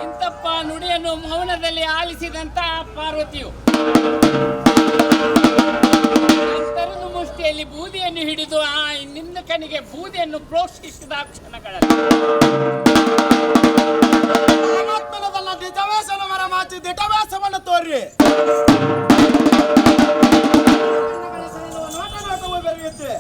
Speaker 2: ಇಂತಪ್ಪ ನುಡಿಯನ್ನು ಮೌನದಲ್ಲಿ ಆಲಿಸಿದಂತ ಪಾರ್ವತಿಯು ಅಂತರದು ಮುಷ್ಟಿಯಲ್ಲಿ ಬೂದಿಯನ್ನು ಹಿಡಿದು ಆ ನಿಂದಕನಿಗೆ ಬೂದಿಯನ್ನು ಪ್ರೋಕ್ಷಿಸಿದ ಕ್ಷಣಗಳಲ್ಲಿ
Speaker 3: ಪರಮಾತ್ಮನದಲ್ಲ ನಿಜವೇಶನ ಮರ ಮಾಚಿ ದಿಟವೇಶವನ್ನು ತೋರಿ ನೋಟ ನೋಟವು ಬೆರೆಯುತ್ತೆ.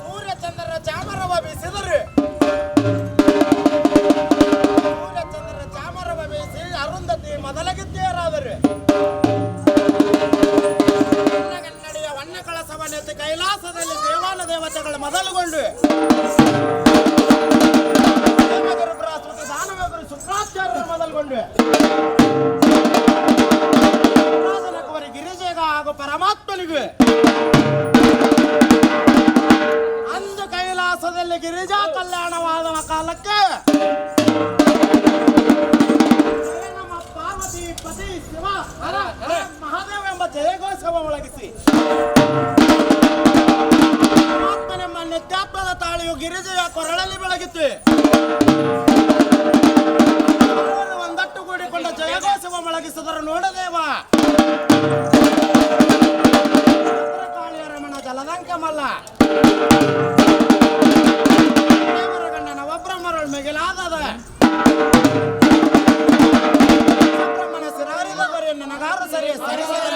Speaker 3: ಸೂರ್ಯಚಂದ್ರರ ಚಾಮರವ ಬೀಸಿದರೆ ಸೂರ್ಯಚಂದ್ರರ ಚಾಮರವ ಬೀಸಿ ಅರುಂಧತಿ ಮೊದಲಗಿದ್ದೇರಾದರೆ ಕನ್ನಡಿಯ ವಣ್ಣ ಕಳಸವನ್ನೆತ್ತಿ ಕೈಲಾಸದಲ್ಲಿ ದೇವಾನ ದೇವತೆಗಳು ಮೊದಲುಗೊಂಡು ದೇವಗುರು ಬೃಹಸ್ಪತಿ ದಾನವಗುರು ಶುಕ್ರಾಚಾರ್ಯರು ಮೊದಲುಗೊಂಡು ಗಿರಿಜೆಗ ಹಾಗೂ ಪರಮಾತ್ಮನಿಗೆ ಅಂದು ಕೈಲಾಸದಲ್ಲಿ ಗಿರಿಜಾ ಕಲ್ಯಾಣವಾದ ಕಾಲಕ್ಕೆ ನಮ್ಮ ಪಾರ್ವತಿ ಪತಿ ಶಿವ ಹರ ಮಹಾದೇವ ಎಂಬ ಜಯಘೋಷವ ಒಳಗಿಸಿ ಪರಮಾತ್ಮನೆಂಬ ನಿತ್ಯಾತ್ಮದ ತಾಳಿಯು ಗಿರಿಜೆಯ ಕೊರಳಲ್ಲಿ ಬೆಳಗಿತ್ತು. ಒಂದಟ್ಟು ಕೂಡಿಕೊಂಡ ಜಯಘೋಷವ ಮೊಳಗಿಸಿದರು ನೋಡದೇವ ರಮಣ ಜಲದಂಕಮಲ್ಲ ದೇವರಗಣ್ಣನ ಒಬ್ರಮ್ಮರಳು ಮಿಗಿಲಾದದ ಸುಬ್ರಹ್ಮಣ್ಯ ಸಿರಾರಿದ ಬರೀ ನನಗಾರು ಸರಿ ಸರಿಸದ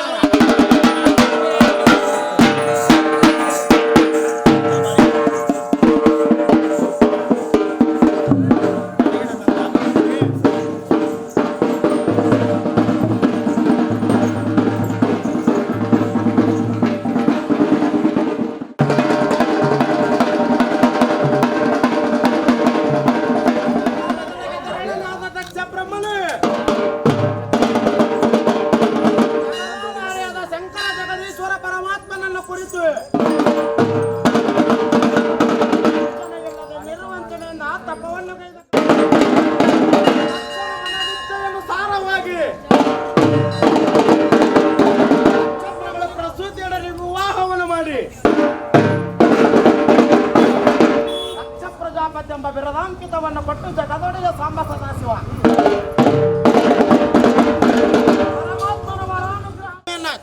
Speaker 3: ಶಂಕರ ಜಗದೀಶ್ವರ ಪರಮಾತ್ಮನನ್ನು ಕುರಿತು ನಿರ್ವಂಚನೆಯಿಂದ ತಪವನ್ನು ಸಾರವಾಗಿ ಪ್ರಸೂತಿಯೊಡನೆ ವಿವಾಹವನ್ನು ಮಾಡಿ ದಕ್ಷ ಪ್ರಜಾಪತಿ ಎಂಬ ಬಿರದಾಂಕಿತವನ್ನು ಕೊಟ್ಟು ಜಗದೊಡೆಯ ಸಾಂಬ ಸದಾಶಿವ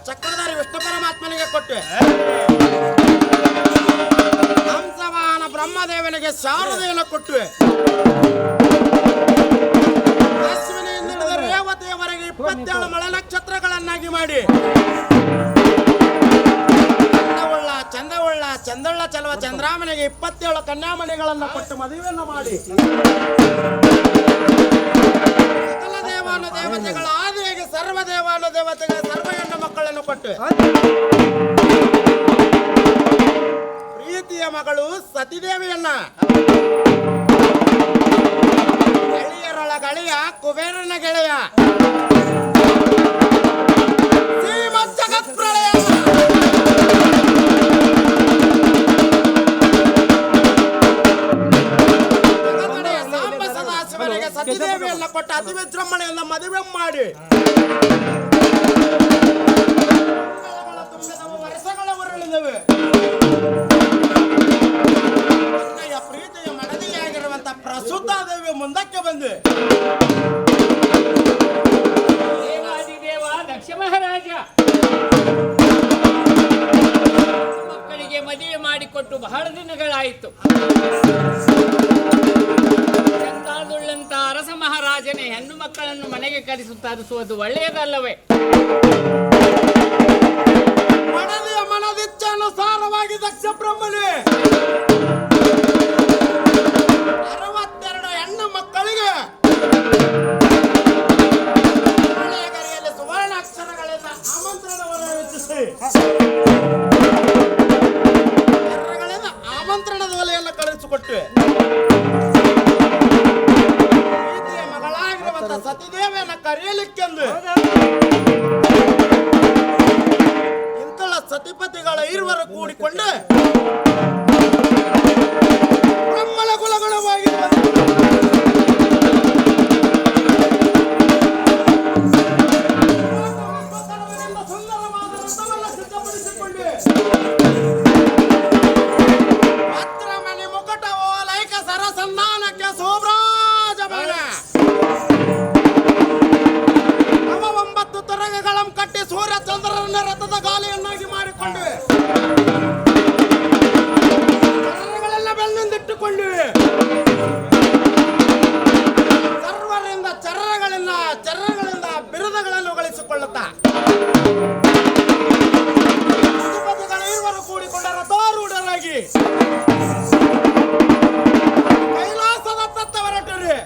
Speaker 3: ಚಕ್ರಧಾರಿ ವಿಷ್ಣು ಪರಮಾತ್ಮನಿಗೆ ಕೊಟ್ಟು ಹಂಸವಾಹನ ಬ್ರಹ್ಮದೇವನಿಗೆ ಶಾರದೆಯನ್ನು ಕೊಟ್ಟು ಅಶ್ವಿನಿಯಿಂದ ಹಿಡಿದು ರೇವತಿಯವರೆಗೆ 27 ಮಳೆ ನಕ್ಷತ್ರಗಳನ್ನಾಗಿ ಮಾಡಿ ಚಂದವುಳ್ಳ ಚಲುವ ಚಂದ್ರಾಮನಿಗೆ 27 ಕನ್ಯಾಮಣಿಗಳನ್ನು ಕೊಟ್ಟು ಮದುವೆಯನ್ನು ಮಾಡಿ ಸಕಲ ದೇವಾನು ದೇವತೆಗಳ ಆದಿಯಾಗಿ ಸರ್ವ ದೇವಾನು ದೇವತೆಗಳ ಸರ್ವ ಹೆಣ್ಣು ಮಕ್ಕಳನ್ನು ಕೊಟ್ಟು ಪ್ರೀತಿಯ ಮಗಳು ಸತಿದೇವಿಯನ್ನ ಗೆಳೆಯರೊಳಗಳಿಯ ಕುಬೇರನ ಗೆಳೆಯ ಶ್ರೀಮದ್ ಜಗತ್ ಪ್ರಳಯ ಸಾಂಬ ಸದಾಶಿವನಿಗೆ ಸತಿದೇವಿಯನ್ನ ಕೊಟ್ಟು ಅತಿ ವಿಜೃಂಭಣೆಯಿಂದ ಮದುವೆ ಮಾಡಿ ವರ್ಷಗಳ ಉರುಳಿದವೆ. ಪ್ರೀತಿಯ ಮಡದಿಯಾಗಿರುವಂತ ಪ್ರಸೂತಾದೇವಿ ಮುಂದಕ್ಕೆ ಬಂದು
Speaker 2: ದೇವಾದಿದೇವ ದಕ್ಷ ಮಹಾರಾಜ ಮಕ್ಕಳಿಗೆ ಮದುವೆ ಮಾಡಿಕೊಟ್ಟು ಬಹಳ ದಿನಗಳಾಯಿತು. ಚಂದಾದುಳ್ಳಂತ ಅರಸ ಮಹಾರಾಜನೇ ಹೆಣ್ಣು ಮಕ್ಕಳನ್ನು ಮನೆಗೆ ಕರೆಸುವುದು ಒಳ್ಳೆಯದಲ್ಲವೇ?
Speaker 3: ಮಡದಿಯ ಮನದಿಚ್ಛಾನುಸಾರವಾಗಿ ದಕ್ಷ ಬ್ರಹ್ಮನೇ 62 ಹೆಣ್ಣು ಮಕ್ಕಳಿಗೆ ಗರಿಯಲ್ಲಿ ಸುವರ್ಣ ಅಕ್ಷರಗಳಿಂದ ಆಮಂತ್ರಣವನ್ನು ಹೆಚ್ಚಿಸಿ ಬಿಟ್ಟು ಪ್ರೀತಿಯ ಮಗಳಾಗಿರುವಂತ ಸತಿದೇವಿಯನ್ನ ಕರೆಯಲಿಕ್ಕೆಂದು ಇಂಥಳ ಸತಿಪತಿಗಳ ಇರುವರು ಕೂಡಿಕೊಂಡು ಬ್ರಹ್ಮನ ಕುಲಗುಣವಾಗಿರುವ ಸುಂದರವಾದ ರಥವನ್ನು ಸಿದ್ಧಪಡಿಸಿಕೊಂಡು ಪತ್ರ ಮನೆ ಮುಕಟವೋ ಲೈಕ ಸರಸಂಧಾನಕ್ಕೆ ಸೋಬ್ರಾಜಮಾನ ನವ 9 ತರಂಗಗಳನ್ನು ಕಟ್ಟಿ ಸೂರ್ಯ ಚಂದ್ರರನ್ನ ರಥದ ಗಾಲಿಯನ್ನಾಗಿ ಮಾಡಿಕೊಂಡಿವೆ. ಚರಗಳೆಲ್ಲ ಬೆನ್ನಂದಿಟ್ಟುಕೊಂಡಿವೆ. ಸರ್ವರಿಂದ ಚರಗಳಿಂದ ಬಿರುದಗಳನ್ನು ಗಳಿಸಿಕೊಳ್ಳುತ್ತಾ ಅಧಿಪತಿಗಳ ಇರುವರು ಕೂಡಿಕೊಂಡ ರಥಾರೂಢರಾಗಿ ಕೈಲಾಸದ ತತ್ತ ಹೊರಟರು.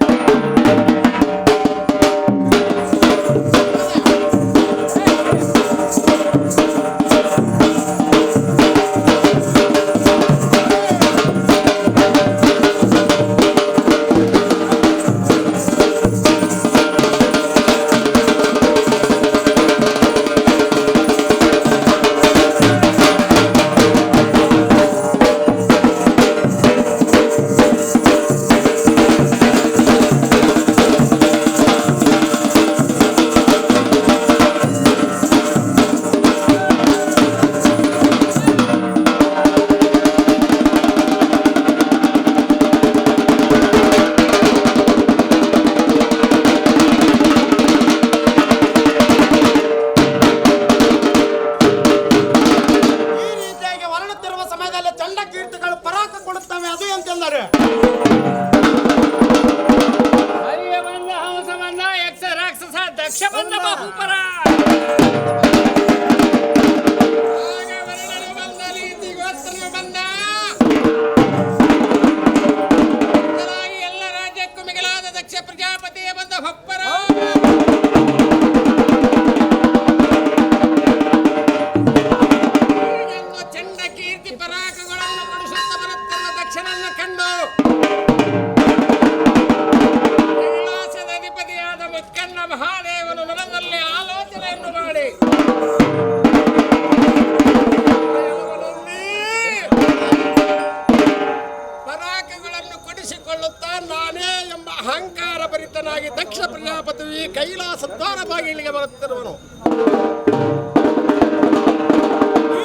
Speaker 3: ದಕ್ಷ ಪ್ರಜಾಪತಿ ಕೈಲಾಸ ದ್ವಾರವಾಗಿ ಇಲ್ಲಿಗೆ ಬರುತ್ತಿರುವನು.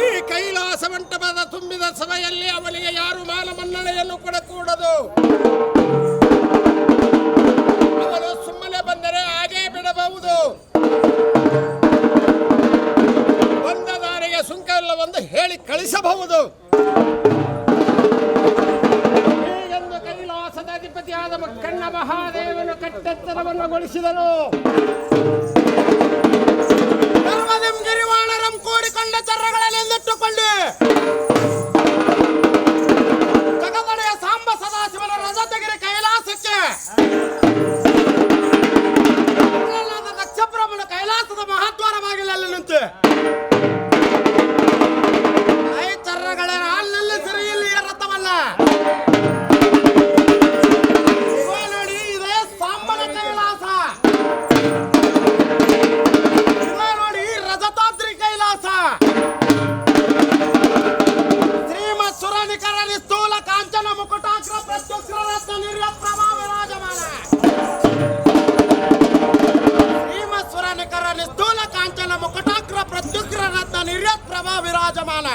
Speaker 3: ಈ ಕೈಲಾಸ ಮಂಟಪದ ತುಂಬಿದ ಸಭೆಯಲ್ಲಿ ಅವನಿಗೆ ಯಾರು ಮಾನ ಮನ್ನಣೆಯನ್ನು ಕೊಡಕೂಡದು. ಅವನು ಸುಮ್ಮನೆ ಬಂದರೆ ಹಾಗೇ ಬಿಡಬಹುದು. ಒಂದ ದಾರಿಗೆ ಸುಂಕವಿಲ್ಲವೆಂದು ಹೇಳಿ ಕಳಿಸಬಹುದು. ಕೈಲಾಸದ ಅಧಿಪತಿಯಾದ ಮಕ್ಕಣ್ಣ ಮಹಾದೇವನು ಕಟ್ಟೆತ್ತರವನ್ನುಗೊಳಿಸಿದನು. ಗಿರಿವಾಣರಂ ಕೂಡಿಕೊಂಡ ಚರ್ರಗಳನ್ನೆಂದಿಟ್ಟುಕೊಂಡು ಜಗದೊಡೆಯ ಸಾಂಬ ಸದಾಶಿವನ ರಜತಗಿರಿ ಕೈಲಾಸಕ್ಕೆ ದಕ್ಷಪ್ರಭುನ ಕೈಲಾಸದ ಮಹಾದ್ವಾರವಾಗಿಲ್ಲ ಅಲ್ಲಿ ನಿಂತು ಐ ಚರ್ರಗಳ ಹಾಲಿನಲ್ಲಿ ಸಿರಿಯಲ್ಲಿ ರಥವಲ್ಲ ನೋಡಿ, ಇದೇ ಸಾಂಬನ ಕೈಲಾಸ. ನೋಡಿ, ರಜತಾದ್ರಿ ಕೈಲಾಸ. ಶ್ರೀಮತ್ ಸುರನಿಕರ ಸ್ಥೂಲ ಕಾಂಚನ ಮುಕುಟಾಗ್ರ ಪ್ರತ್ಯುಗ್ರ ರತ್ನ ನಿರ್ಯ ಪ್ರಭಾ ವಿರಾಜಮಾನ. ಶ್ರೀಮತ್ ಸುರನಿಕರ ಸ್ಥೂಲ ಕಾಂಚನ ಮುಕುಟಾಗ್ರ ಪ್ರತ್ಯುಗ್ರ ರತ್ನ ನಿರ್ಯ ಪ್ರಭಾ ವಿರಾಜಮಾನ.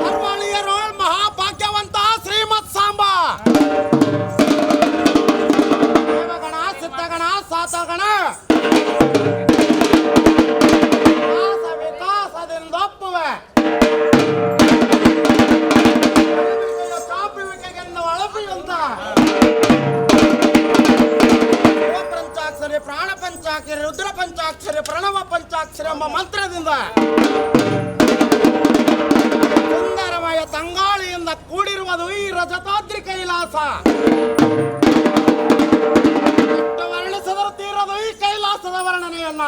Speaker 3: ಸರ್ವಳಿಯರೋಳ್ ಮಹಾಭಾಗ್ಯವಂತ ಶ್ರೀಮತ್ ಸಾಂಬ. ದೇವಗಣ ಸಿದ್ಧಗಣ ಸಾತಗಣ ವಿಕಾಸದಿಂದೊಪ್ಪುವೆ ಕಾಪುವಿಕೆಗೆಂದು ಒಳಪಿಯಂತ ಪಂಚಾಕ್ಷರಿ ಪ್ರಾಣ ಪಂಚಾಕ್ಷರಿ ರುದ್ರ ಪಂಚಾಕ್ಷರಿ ಪ್ರಣವ ಪಂಚಾಕ್ಷರಿ ಎಂಬ ಮಂತ್ರದಿಂದ ಸುಂದರಮಯ ತಂಗಾಳಿಯಿಂದ ಕೂಡಿರುವುದು ಈ ರಜತಾದ್ರಿ ಕೈಲಾಸ. ಎಷ್ಟು ವರ್ಣಿಸಿದರೂ ತೀರದು ಈ ಕೈಲಾಸದ ವರ್ಣನೆಯನ್ನ.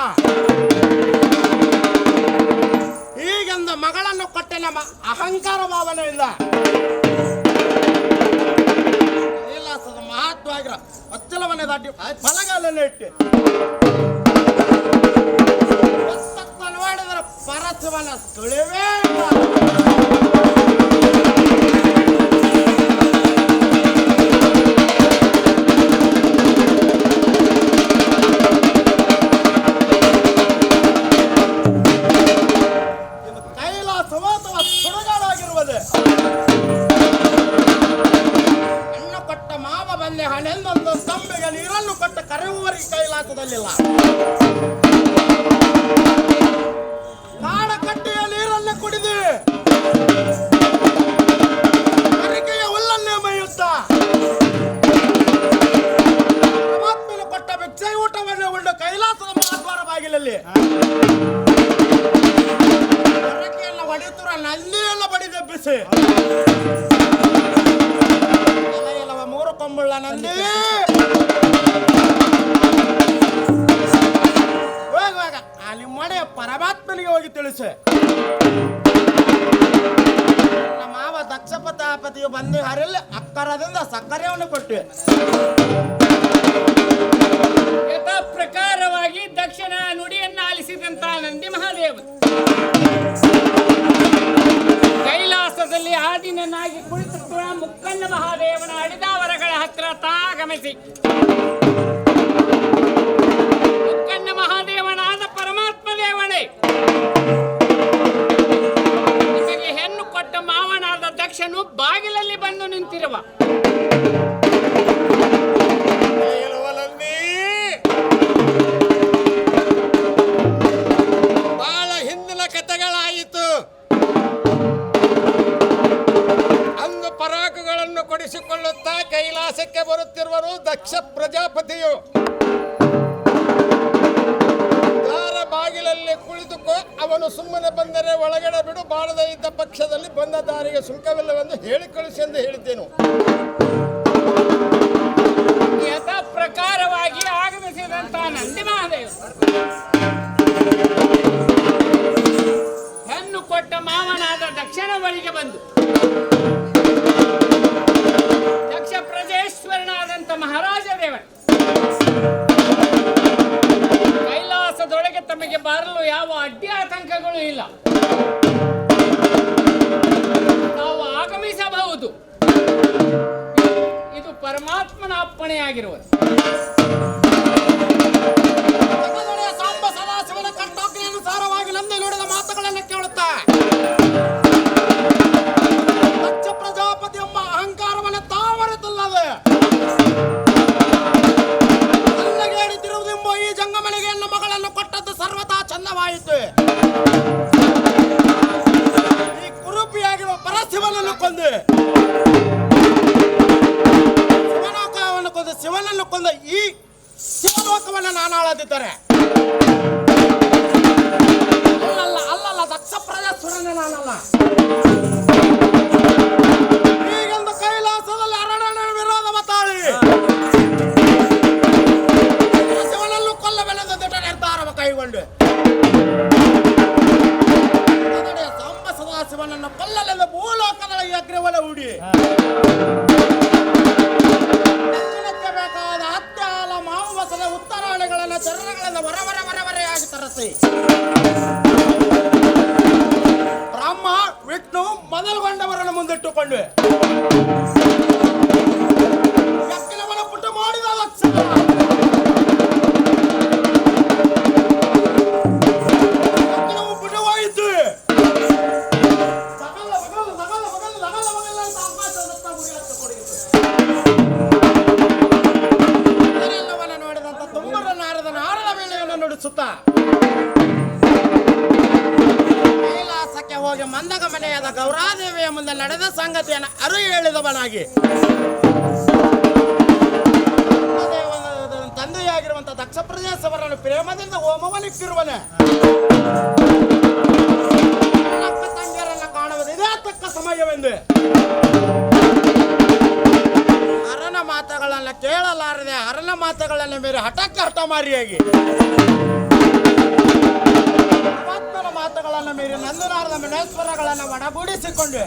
Speaker 3: ಹೀಗೆಂದು ಒಂದು ಮಗಳನ್ನು ಕೊಟ್ಟೆ ನಮ್ಮ ಅಹಂಕಾರ ಭಾವನೆಯಿಂದ. ಕೈಲಾಸದ ಮಹತ್ವಾಗಿರೋ ಅಚ್ಚಲವನ್ನೇ ದಾಟಿ ಬಲಗಾಲನ್ನು ಇಟ್ಟು ನೋಡಿದ್ರೆ ಪರಶಿವನ ಸುಳಿವೇ ಇಲ್ಲ. ಹಣೆಂದೊಂದು ತಂಬೆಗೆ ನೀರನ್ನು ಕೊಟ್ಟ ಕರೆಯುವವರಿಗೆ ಕೈಲಾಸದಲ್ಲಿಲ್ಲ. ಕಾಡ ಕಟ್ಟಿಯ ನೀರನ್ನು ಕುಡಿದು ಅರಿಕೆಯ ಹುಲ್ಲನ್ನೇ ಮೇಯುತ್ತ ಪರಮಾತ್ಮನು ಕೊಟ್ಟ ಭಿಕ್ಷೆ ಊಟವನ್ನು ಉಂಡು ಕೈಲಾಸದ ಮಹಾದ್ವಾರ ಬಾಗಿಲಲ್ಲಿ ಅರಿಕೆಯನ್ನು ಹೊಡೆಯುತ್ತಿರುವ ನಂದಿಯನ್ನು ಬಡಿದೆಬ್ಬಿಸಿ ಮೂರು ಕೊಂಬುಳ್ಳ ನಂದಿ ಹೋಗುವಾಗ ಅಲ್ಲಿ ಮನೆ ಪರಮಾತ್ಮನಿಗೆ ಹೋಗಿ ತಿಳಿಸು. ನಮ್ಮ ಮಾವ ದಕ್ಷಪತಾಪತಿಯು ಬಂದು ಹರಿಯಲ್ಲಿ ಅಕ್ಕರದಿಂದ ಸಕ್ಕರೆಯನ್ನು ಕೊಟ್ಟು
Speaker 2: ಯಥಾ ಪ್ರಕಾರವಾಗಿ ದಕ್ಷಿಣ ನುಡಿಯನ್ನ ಆಲಿಸಿದಂತ ನಂದಿ ಮಹಾದೇವ ಕೈಲಾಸದಲ್ಲಿ ಆದಿನನಾಗಿ ಕುಳಿತಿರುವ ಮುಕ್ಕಣ್ಣ ಮಹಾದೇವನ ಅಡಿದಾವರಗಳ ಹತ್ರ ತಾಗಮಿಸಿ ಮುಕ್ಕಣ್ಣ ಮಹಾದೇವನಾದ ಪರಮಾತ್ಮ ದೇವನೇ ನಿಮಗೆ ಹೆಣ್ಣು ಕೊಟ್ಟ ಮಾವನಾದ ದಕ್ಷನು ಬಾಗಿಲಲ್ಲಿ ಬಂದು ನಿಂತಿರುವ
Speaker 3: ಬಹಳ ಹಿಂದಿನ ಕಥೆಗಳಾಯಿತು. ಅಂದು ಪರಾಕುಗಳನ್ನು ಕೊಡಿಸಿಕೊಳ್ಳುತ್ತಾ ಕೈಲಾಸಕ್ಕೆ ಬರುತ್ತಿರುವರು ದಕ್ಷ ಪ್ರಜಾಪತಿಯು. ದಾರ ಬಾಗಿಲಲ್ಲಿ ಕುಳಿತುಕೋ, ಅವನು ಸುಮ್ಮನೆ ಬಂದರೆ ಒಳಗಡೆ ಬಿಡು, ಬಾಳದೇ ಇದ್ದ ಪಕ್ಷದಲ್ಲಿ ಬಂದ ದಾರಿಗೆ ಸುಂಕವಿಲ್ಲವೆಂದು ಹೇಳಿ ಕಳಿಸಿ ಎಂದು ಹೇಳಿದ್ದೇನು.
Speaker 2: ಯಥಾ ಪ್ರಕಾರವಾಗಿ ಆಗಮಿಸಿದಂತ ನಂದಿ ಮಹಾದೇವ ಹೆಣ್ಣು ಕೊಟ್ಟ ಮಾವನಾದ ದಕ್ಷಿಣ ಬಳಿಗೆ ಬಂದು ದಕ್ಷ ಪ್ರಜೇಶ್ವರನಾದಂತ ಮಹಾರಾಜ ದೇವ ಕೈಲಾಸದೊಳಗೆ ತಮಗೆ ಬರಲು ಯಾವ ಅಡ್ಡಿ ಆತಂಕಗಳು ಇಲ್ಲ, ನಾವು ಆಗಮಿಸಬಹುದು, ಇದು ಪರಮಾತ್ಮನ ಅಪ್ಪಣೆಯಾಗಿರುವುದು.
Speaker 3: ಸಾಂಬ ಸದಾಶಿವನ ಕಂಠಾಜ್ಞೆಯನುಸಾರವಾಗಿ ನಂದಿ ನುಡಿದ ಮಾತುಗಳನ್ನು ಕೇಳುತ್ತಾ ದಕ್ಷ ಪ್ರಜಾಪತಿ ಎಂಬ ಅಹಂಕಾರವನ್ನು ತಾವರೆತಲ್ಲದೆ ಅಲ್ಲಗೇಡುತ್ತಿರುವುದೆಂಬ ಈ ಜಂಗಮನಿಗೆ ನನ್ನ ಮಗಳನ್ನು ಕೊಟ್ಟದ್ದು ಸರ್ವತಾ ಚಂದವಾಯಿತು. ಈ ಕುರೂಪಿಯಾಗಿರುವ ಪರಶಿವನನ್ನು ಕೊಂದು ಶಿವಲೋಕವನ್ನು ಕೊಂದು ಶಿವನನ್ನು ಕೊಂದ ಈ ಶಿವಲೋಕವನ್ನು ನಾನು ಆಳದಿದ್ದರೆ ಅಲ್ಲಲ್ಲ ದಕ್ಷ ಪ್ರಜಾಸುರನೇ ನಾನಲ್ಲ. ಈಗೆಂದು ಕೈಲಾಸದಲ್ಲಿ ಅರಣ್ಯ ವಿರೋಧ ತಾಳಿ ಶಿವನನ್ನು ಕೊಲ್ಲಬೇಕೆಂದು ದಿಟ್ಟ ನಿರ್ಧಾರ ಕೈಗೊಂಡು ಸಾಂಬ ಸದಾಶಿವನನ್ನು ಕೊಲ್ಲಲೆಂದು ಭೂಲೋಕದೊಳಗೆ ಅಗ್ರವಲ ಹೂಡಿ ದಕ್ಷಿಣಕ್ಕೆ ಬೇಕಾದ ಹತ್ಯಾಲ ಮಾಂಸದ ಉತ್ತರಾಣಿಗಳನ್ನು ಚರಣಗಳಿಂದ ಹೊರವರೆಯಾಗಿ ತರಿಸಿ ಬ್ರಹ್ಮ ವಿಷ್ಣು ಮೊದಲುಗೊಂಡವರನ್ನು ಮುಂದಿಟ್ಟುಕೊಂಡು ಯಜ್ಞವನ ಪುಟ್ಟ ಮಾಡಿದ ಲಕ್ಷಣ ಯಜ್ಞವು ಪುಟವಾಯಿತು. ಇದೆಲ್ಲವನ್ನು ನೋಡಿದಂತ ತುಂಬರ ನಾರದ ವೇಳೆಯನ್ನು ನುಡಿಸುತ್ತ ಕೈಲಾಸಕ್ಕೆ ಹೋಗಿ ಮಂದಗ ಮನೆಯಾದ ಗೌರಾದೇವಿಯ ಮುಂದೆ ನಡೆದ ಸಂಗತಿಯನ್ನು ಹೇಳಿದವನಾಗಿ ತಂದೆಯಾಗಿರುವಂತ ದಕ್ಷ ಪ್ರಜಾಸವರನ್ನು ಪ್ರೇಮದಿಂದ ಹೋಮವನಿಕ್ಕಿರುವನೆ ಅಕ್ಕ ತಂಗಿಯರನ್ನ ಕಾಣುವುದು ಇದೇ ತಕ್ಕ ಸಮಯವೆಂದು ಹರನ ಮಾತುಗಳನ್ನ ಕೇಳಲಾರದೆ ಹರನ ಮಾತುಗಳನ್ನು ಮೀರಿ ಹಠಕ್ಕೆ ಹಠಮಾರಿಯಾಗಿ ಪರಮಾತ್ಮನ ಮಾತುಗಳನ್ನು
Speaker 1: ಪರ್ವತಗಳನ್ನು ಮೀರಿ ನಂದನಾರದ ಮನೇಶ್ವರಗಳನ್ನು ಒಡಗೂಡಿಸಿಕೊಂಡು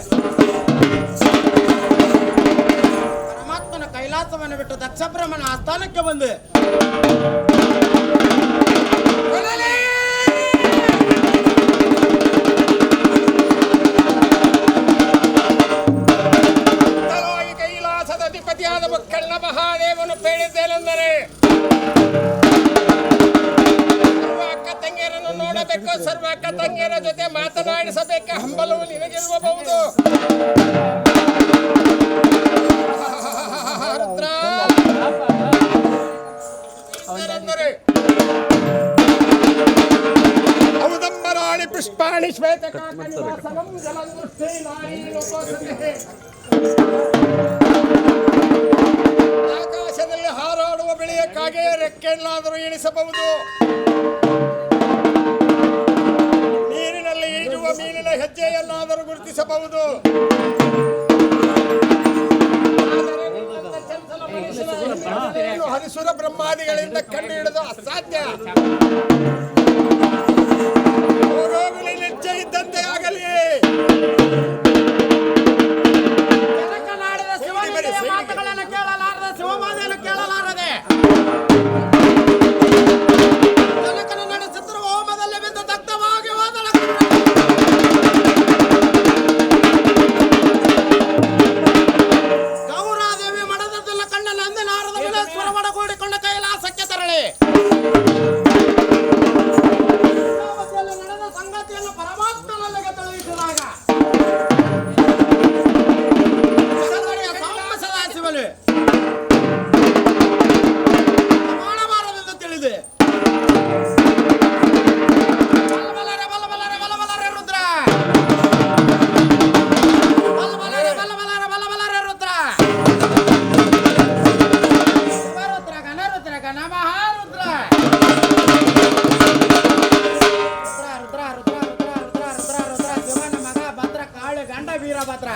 Speaker 1: ಪರಮಾತ್ಮನ ಕೈಲಾಸವನ್ನು ಬಿಟ್ಟು ದಕ್ಷ ಬ್ರಹ್ಮನ ಆಸ್ಥಾನಕ್ಕೆ ಬಂದು
Speaker 3: ಕೈಲಾಸದ ಅಧಿಪತಿಯಾದ ಮಕ್ಕಳನ್ನ ಮಹಾದೇವನು ಹೇಳಿದ್ದೇನೆಂದರೆ ಅಕ್ಕ ತಂಗಿಯರನ್ನು ನೋಡಬೇಕು, ಸರ್ವ ಅಕ್ಕ ತಂಗಿಯರ ಜೊತೆ ಮಾತನಾಡಿಸಬೇಕು, ಹಂಬಲವು ನಿನಗಿರಬಹುದು. ಔದಂಬರಾಣಿ ಪುಷ್ಪಾಣಿ ಶ್ವೇತ ಆಕಾಶದಲ್ಲಿ ಹಾರಾಡುವ ಬೆಳೆಯ ಕಾಗೆ ರೆಕ್ಕೆಯಲ್ಲಾದರೂ ಇಳಿಸಬಹುದು, ನೀರಿನಲ್ಲಿ ಈಜುವ ಮೀನಿನ ಹೆಜ್ಜೆಯನ್ನಾದರೂ ಗುರುತಿಸಬಹುದು. ಹರಿಸುರ ಬ್ರಹ್ಮಾದಿಗಳಿಂದ ಕಂಡು ಹಿಡಿದು ಅಸಾಧ್ಯ. ಹೋಗೋಗಲಿ ಹೆಜ್ಜೆ ಇದ್ದಂತೆ ಆಗಲಿ.
Speaker 1: ಮಾತುಗಳನ್ನು ಕೇಳಲಾರದೆ ಶಿವಮಾತೆಯನ್ನು ಕೇಳಲಾರದೆ ಜನಕನ ನಡೆಸುತ್ತಿರುವ ಹೋಮದಲ್ಲಿ ಬಿದ್ದು ದಗ್ಧವಾಗಿ ಹೋದಳ. ಗೌರಾದೇವಿ ಮಡದದ್ದೆಲ್ಲ ಕಣ್ಣ ನಂದಿನಾರದ ವಿಲೇಶ್ವರ ಒಡಗೂಡಿಕೊಂಡ ಕೈಲಾಸಕ್ಕೆ ತೆರಳಿ ನಡೆದ ಸಂಗತಿಯನ್ನು ಪರಮಾತ್ಮನಲ್ಲಿಗೆ ತಿಳಿಸಿದಾಗ ಮಾಡಬಾರದೆಂದು ತಿಳಿದೆ. ಬಲಬಲರೆ ರುದ್ರ, ಬಲಬಲರೆ ರುದ್ರ, ಶಿವರುದ್ರ ಘನರುದ್ರ ಘನ ಮಹಾರುದ್ರ, ರುದ್ರ ರುದ್ರ ರುದ್ರ ರುದ್ರ ರುದ್ರ ರುದ್ರ ಶಿವನ ಮಗ ಭದ್ರ ಕಾಳು ಗಂಡ ವೀರಭದ್ರ.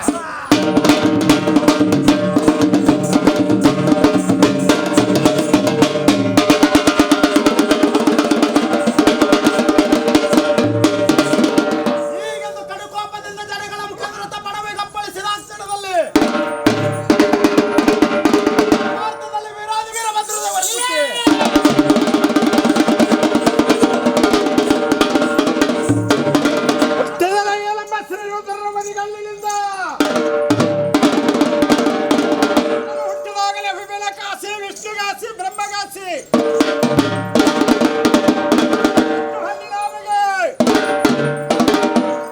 Speaker 3: ಹುಟ್ಟಿದಾಗಲೇ ವಿಮಲಕಾಸಿ, ವಿಷ್ಣುಗಾಸಿ, ಬ್ರಹ್ಮಗಾಸಿ,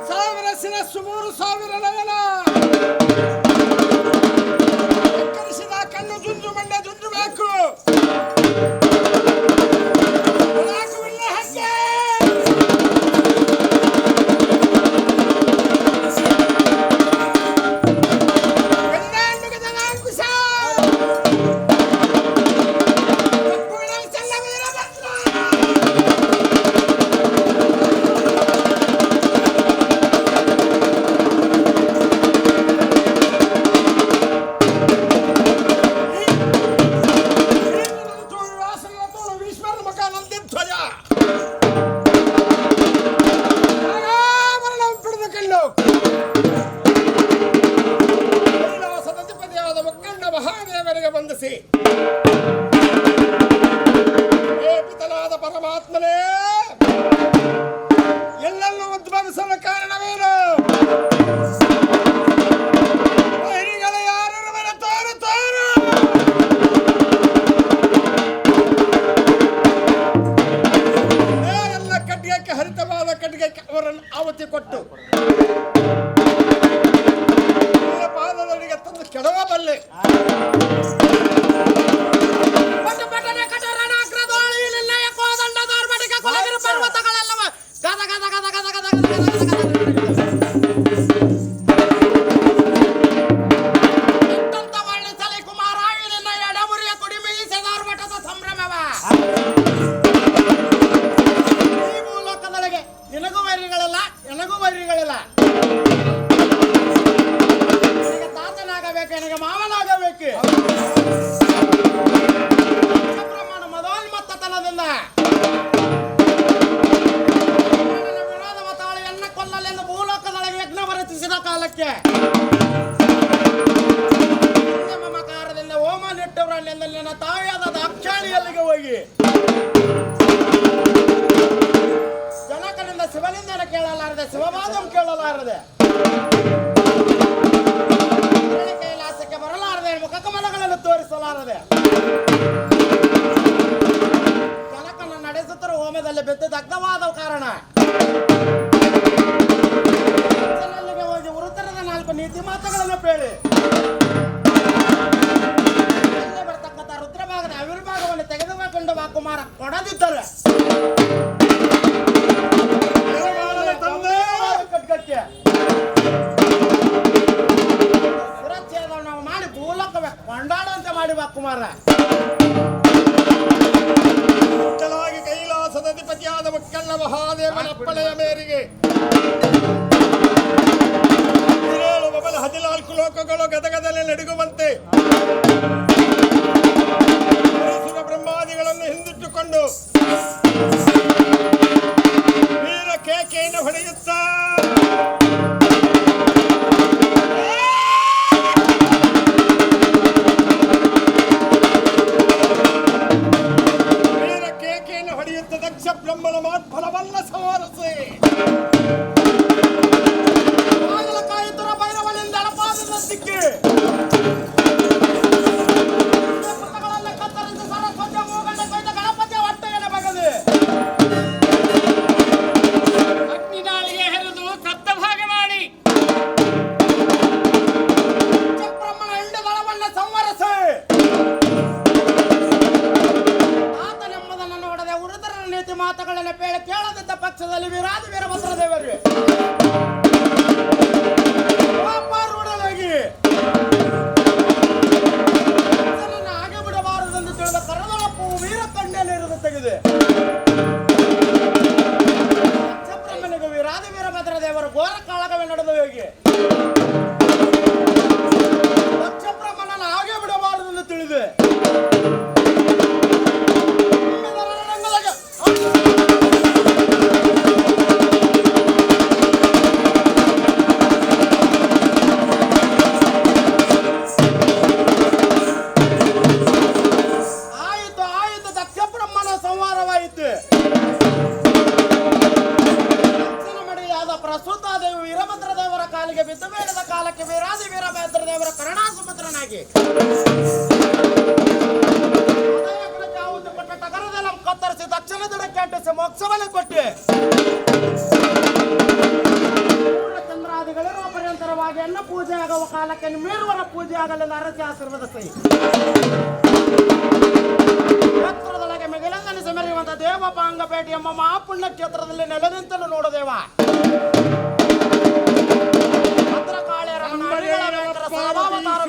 Speaker 3: ಸಾವಿರ ಶಿರಸ್ಸು 3000 ನಯನ, ಕರಿಸಿದ ಕಣ್ಣು ಜುಂಜು ಮಂಡ ಜುಂಜು ಬೇಕು,
Speaker 1: ಖಡ್ಗಕ್ಕೆ ಮಮಕಾರದಿಂದ ಹೋಮ ನೆಟ್ಟವರಲ್ಲೆಂದ ನಿನ್ನ ತಾಯಿಯಾದ ದಾಕ್ಷಾಣಿಯಲ್ಲಿಗೆ ಹೋಗಿ ಜನಕನಿಂದ ಶಿವನಿಂದನ ಕೇಳಲಾರದೆ ಶಿವಪಾದಂ ಕೇಳಲಾರದೆ ಕೈಲಾಸಕ್ಕೆ ಬರಲಾರದೆ ಮುಖಕಮಲಗಳನ್ನು ತೋರಿಸಲಾರದೆ ಜನಕನ ನಡೆಸುತ್ತಿರುವ ಹೋಮದಲ್ಲಿ ಬೆದ್ದು ದಗ್ಧವಾದ ಕಾರಣ ಅಲ್ಲಿಗೆ ಹೋಗಿ ಉರುತ್ತರದ 4 ನೀತಿ ಮಾತುಗಳನ್ನು ಬೇಡಿ ಅಲ್ಲೇ ಬರ್ತಕ್ಕಂಥ ರುದ್ರಭಾಗದ ಆವಿರ್ಭಾಗವನ್ನು ತೆಗೆದುಕೊಂಡು ಕುಮಾರ ಕೊಡದಿದ್ದರೆ ಖಡ್ಗಕ್ಕೆ ಶಿರಚ್ಛೇದವನ್ನು ಮಾಡಿ ಭೂಲೋಕವೇ ಕೊಂಡಾಡುವಂತೆ ಮಾಡಿ ಕುಮಾರ
Speaker 3: ಕೈಲಾಸದ ಅಧಿಪತಿಯಾದ ಮುಕ್ಕಣ್ಣ ಮಹಾದೇವನ ಅಪ್ಪಣೆಯ ಮೇರೆಗೆ 14 ಲೋಕಗಳು ಗದಗದಲ್ಲಿ ನಡುಗುವಂತೆ ಬ್ರಹ್ಮಾದಿಗಳನ್ನು ಹಿಂದಿಟ್ಟುಕೊಂಡು ವೀರ ಕೇಕೆಯನ್ನು ಹೊಡೆಯುತ್ತಾ ದಕ್ಷ ಬ್ರಹ್ಮನ ಫಲವನ್ನ ಸಂಹರಿಸಿ ಕಾಯುತ್ತಿರುವ ಭೈರವನಿಂದ ಅಳಪಾದದ ಸಿಕ್ಕಿ ಪುಸ್ತಕಗಳನ್ನು ಕತ್ತರಿಸಿ ಸರಸ್ವತಿಯ ಮೂಗಣ್ಣ ಕೊಯ್ದ ಗಣಪತಿಯ ಹೊಟ್ಟೆಯನ್ನು ಬಗದೆ
Speaker 2: ಅಗ್ನಿನಾಳಿಗೆ ಹೆರೆದು ಸಪ್ತ ಭಾಗ ಮಾಡಿ
Speaker 1: ಬ್ರಹ್ಮನ ಹಿಂಡು ದಳವನ್ನು ಸಂಹರಿಸಿ ನೀತಿ ಮಾತುಗಳನ್ನು ಕೇಳದಿದ್ದ ಪಕ್ಷದಲ್ಲಿ ವೀರಾದಿ ವೀರಭದ್ರ ದೇವರು ರೂಢನಾಗಿ ಹಾಗೆ ಬಿಡಬಾರದೆಂದು ತಿಳಿದ ಕರದೊಳಪ್ಪು ವೀರ ಕಣ್ಣಲ್ಲಿರುವುದು ತೆಗೆದು ಬ್ರಹ್ಮನಿಗೆ ವೀರಾದಿ ವೀರಭದ್ರ ದೇವರು ಘೋರ ಕಾಳಗವೇ ನಡೆದು ಹೋಗಿ ದಕ್ಷ ಬ್ರಹ್ಮನನ್ನು ಹಾಗೆ ಬಿಡಬಾರದೆಂದು ತಿಳಿದು ಕತ್ತರಿಸಿ ದಕ್ಷಿಣ ದಿನಕ್ಕೆ ಅಂಟಿಸಿ ಮೋಕ್ಷವನ್ನು ಕೊಟ್ಟೆ ಚಂದ್ರಾದಿಗಳಿರುವ ಪರ್ಯಂತರವಾಗಿ ಅನ್ನ ಪೂಜೆ ಆಗುವ ಕಾಲಕ್ಕೆ ಮೀರುವರ ಪೂಜೆ ಆಗಲೆಂದು ಅರಸಿ ಆಶೀರ್ವದಿಸಿ ಎತ್ತರದೊಳಗೆ ಮಿಗಿಲೆಂದನಿಸಿ ಮೆರೆಯುವಂತ ದೇವಪಾಂಗಪೇಟೆ ಎಂಬ ಮಹಾಪುಣ್ಯ ಕ್ಷೇತ್ರದಲ್ಲಿ ನೆಲೆ ನಿಂತಲು ನೋಡುದೇವ ಭದ್ರಕಾಳಿಯರ ಸಲಭಾವತಾರ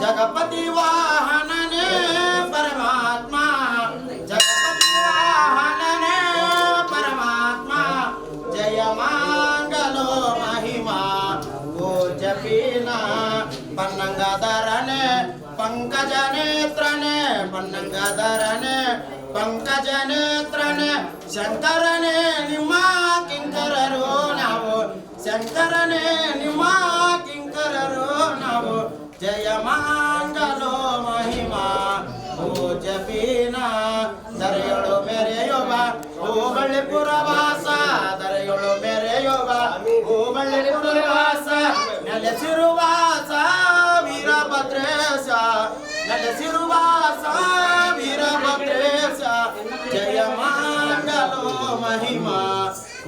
Speaker 1: जगपति वाहनने परमात्मा जगपति वाहनने परमात्मा जय मांगलो महिमा को जपीना पन्नंगधरने पंकज नेत्रने पन्नंगधरने पंकज नेत्रने शंकरने निम्मा किंकररो नावो शंकरने निम्मा किंकररो नावो जय मांगलो महिमा ओ जपीना दರೆಯೊಳು ಮೆರೆಯುವ ಓಬಳ್ಳಿಪುರವಾಸ ದರೆಯೊಳು ಮೆರೆಯುವ ಓಬಳ್ಳಿಪುರವಾಸ ನೆಲೆಸಿರುವಾಸ ವೀರಭದ್ರೇಶ ನೆಲೆಸಿರುವಾಸ ವೀರಭದ್ರೇಶ ಜಯ ಮಾಂಗಲೋ महिमा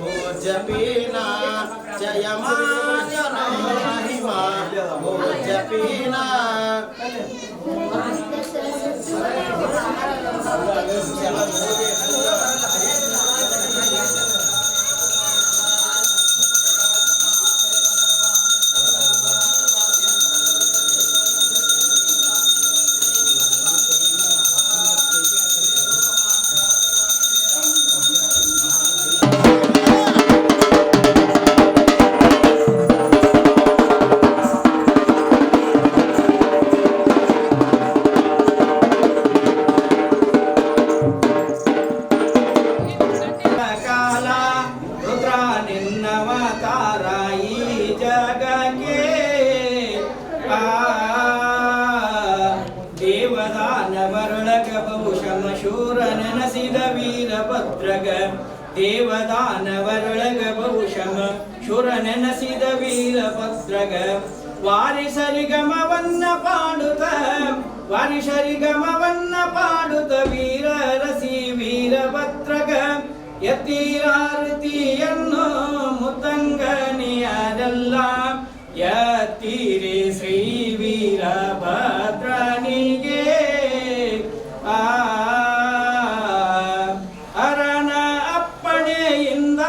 Speaker 1: ओ जपीना जय मांगलो महिमा ओ जपीना
Speaker 7: ದೇವದಾನವರೊಳಗ ಬಹುಶಃ ಶೂರ ನೆನಸಿದ ವೀರಭದ್ರಗ ದೇವದಾನವರೊಳಗ ಬಹುಶಃ ಶೂರ ನೆನಸಿದ ವೀರಭದ್ರಗ ವಾರಿಸರಿಗಮವನ್ನ ಪಾಡುತ್ತ ವೀರರಸಿ ವೀರಭದ್ರಗ ಯತಿರಾರತಿಯನ್ನು ಮುತಂಗನಿಯರೆಲ್ಲ ಯತಿರಿ ಶ್ರೀ ವೀರಭದ್ರನಿಗೆ ಅರನ ಅಪ್ಪಣೆಯಿಂದ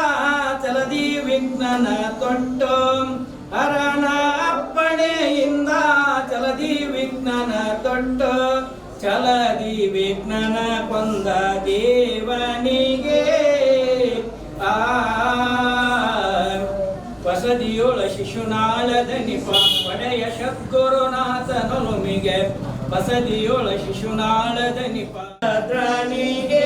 Speaker 7: ಚಲದಿ ವಿಘ್ನನ ತೊಟ್ಟು ಅರನ ಅಪ್ಪಣೆಯಿಂದ ಚಲದಿ ವಿಘ್ನನ ತೊಟ್ಟು ಚಲದಿ ವಿಘ್ನನ ಕೊಂದ ದೇವನಿಗೆ ಬಸದಿಯೊಳ ಶಿಶುನಾಳದ ನಿಪ ಒಡೆಯ ಸದ್ಗುರುನಾಥನೊಲುಮಿಗೆ ಬಸದಿಯೊಳ ಶಿಶುನಾಳದ ನಿಪ ಭದ್ರನಿಗೆ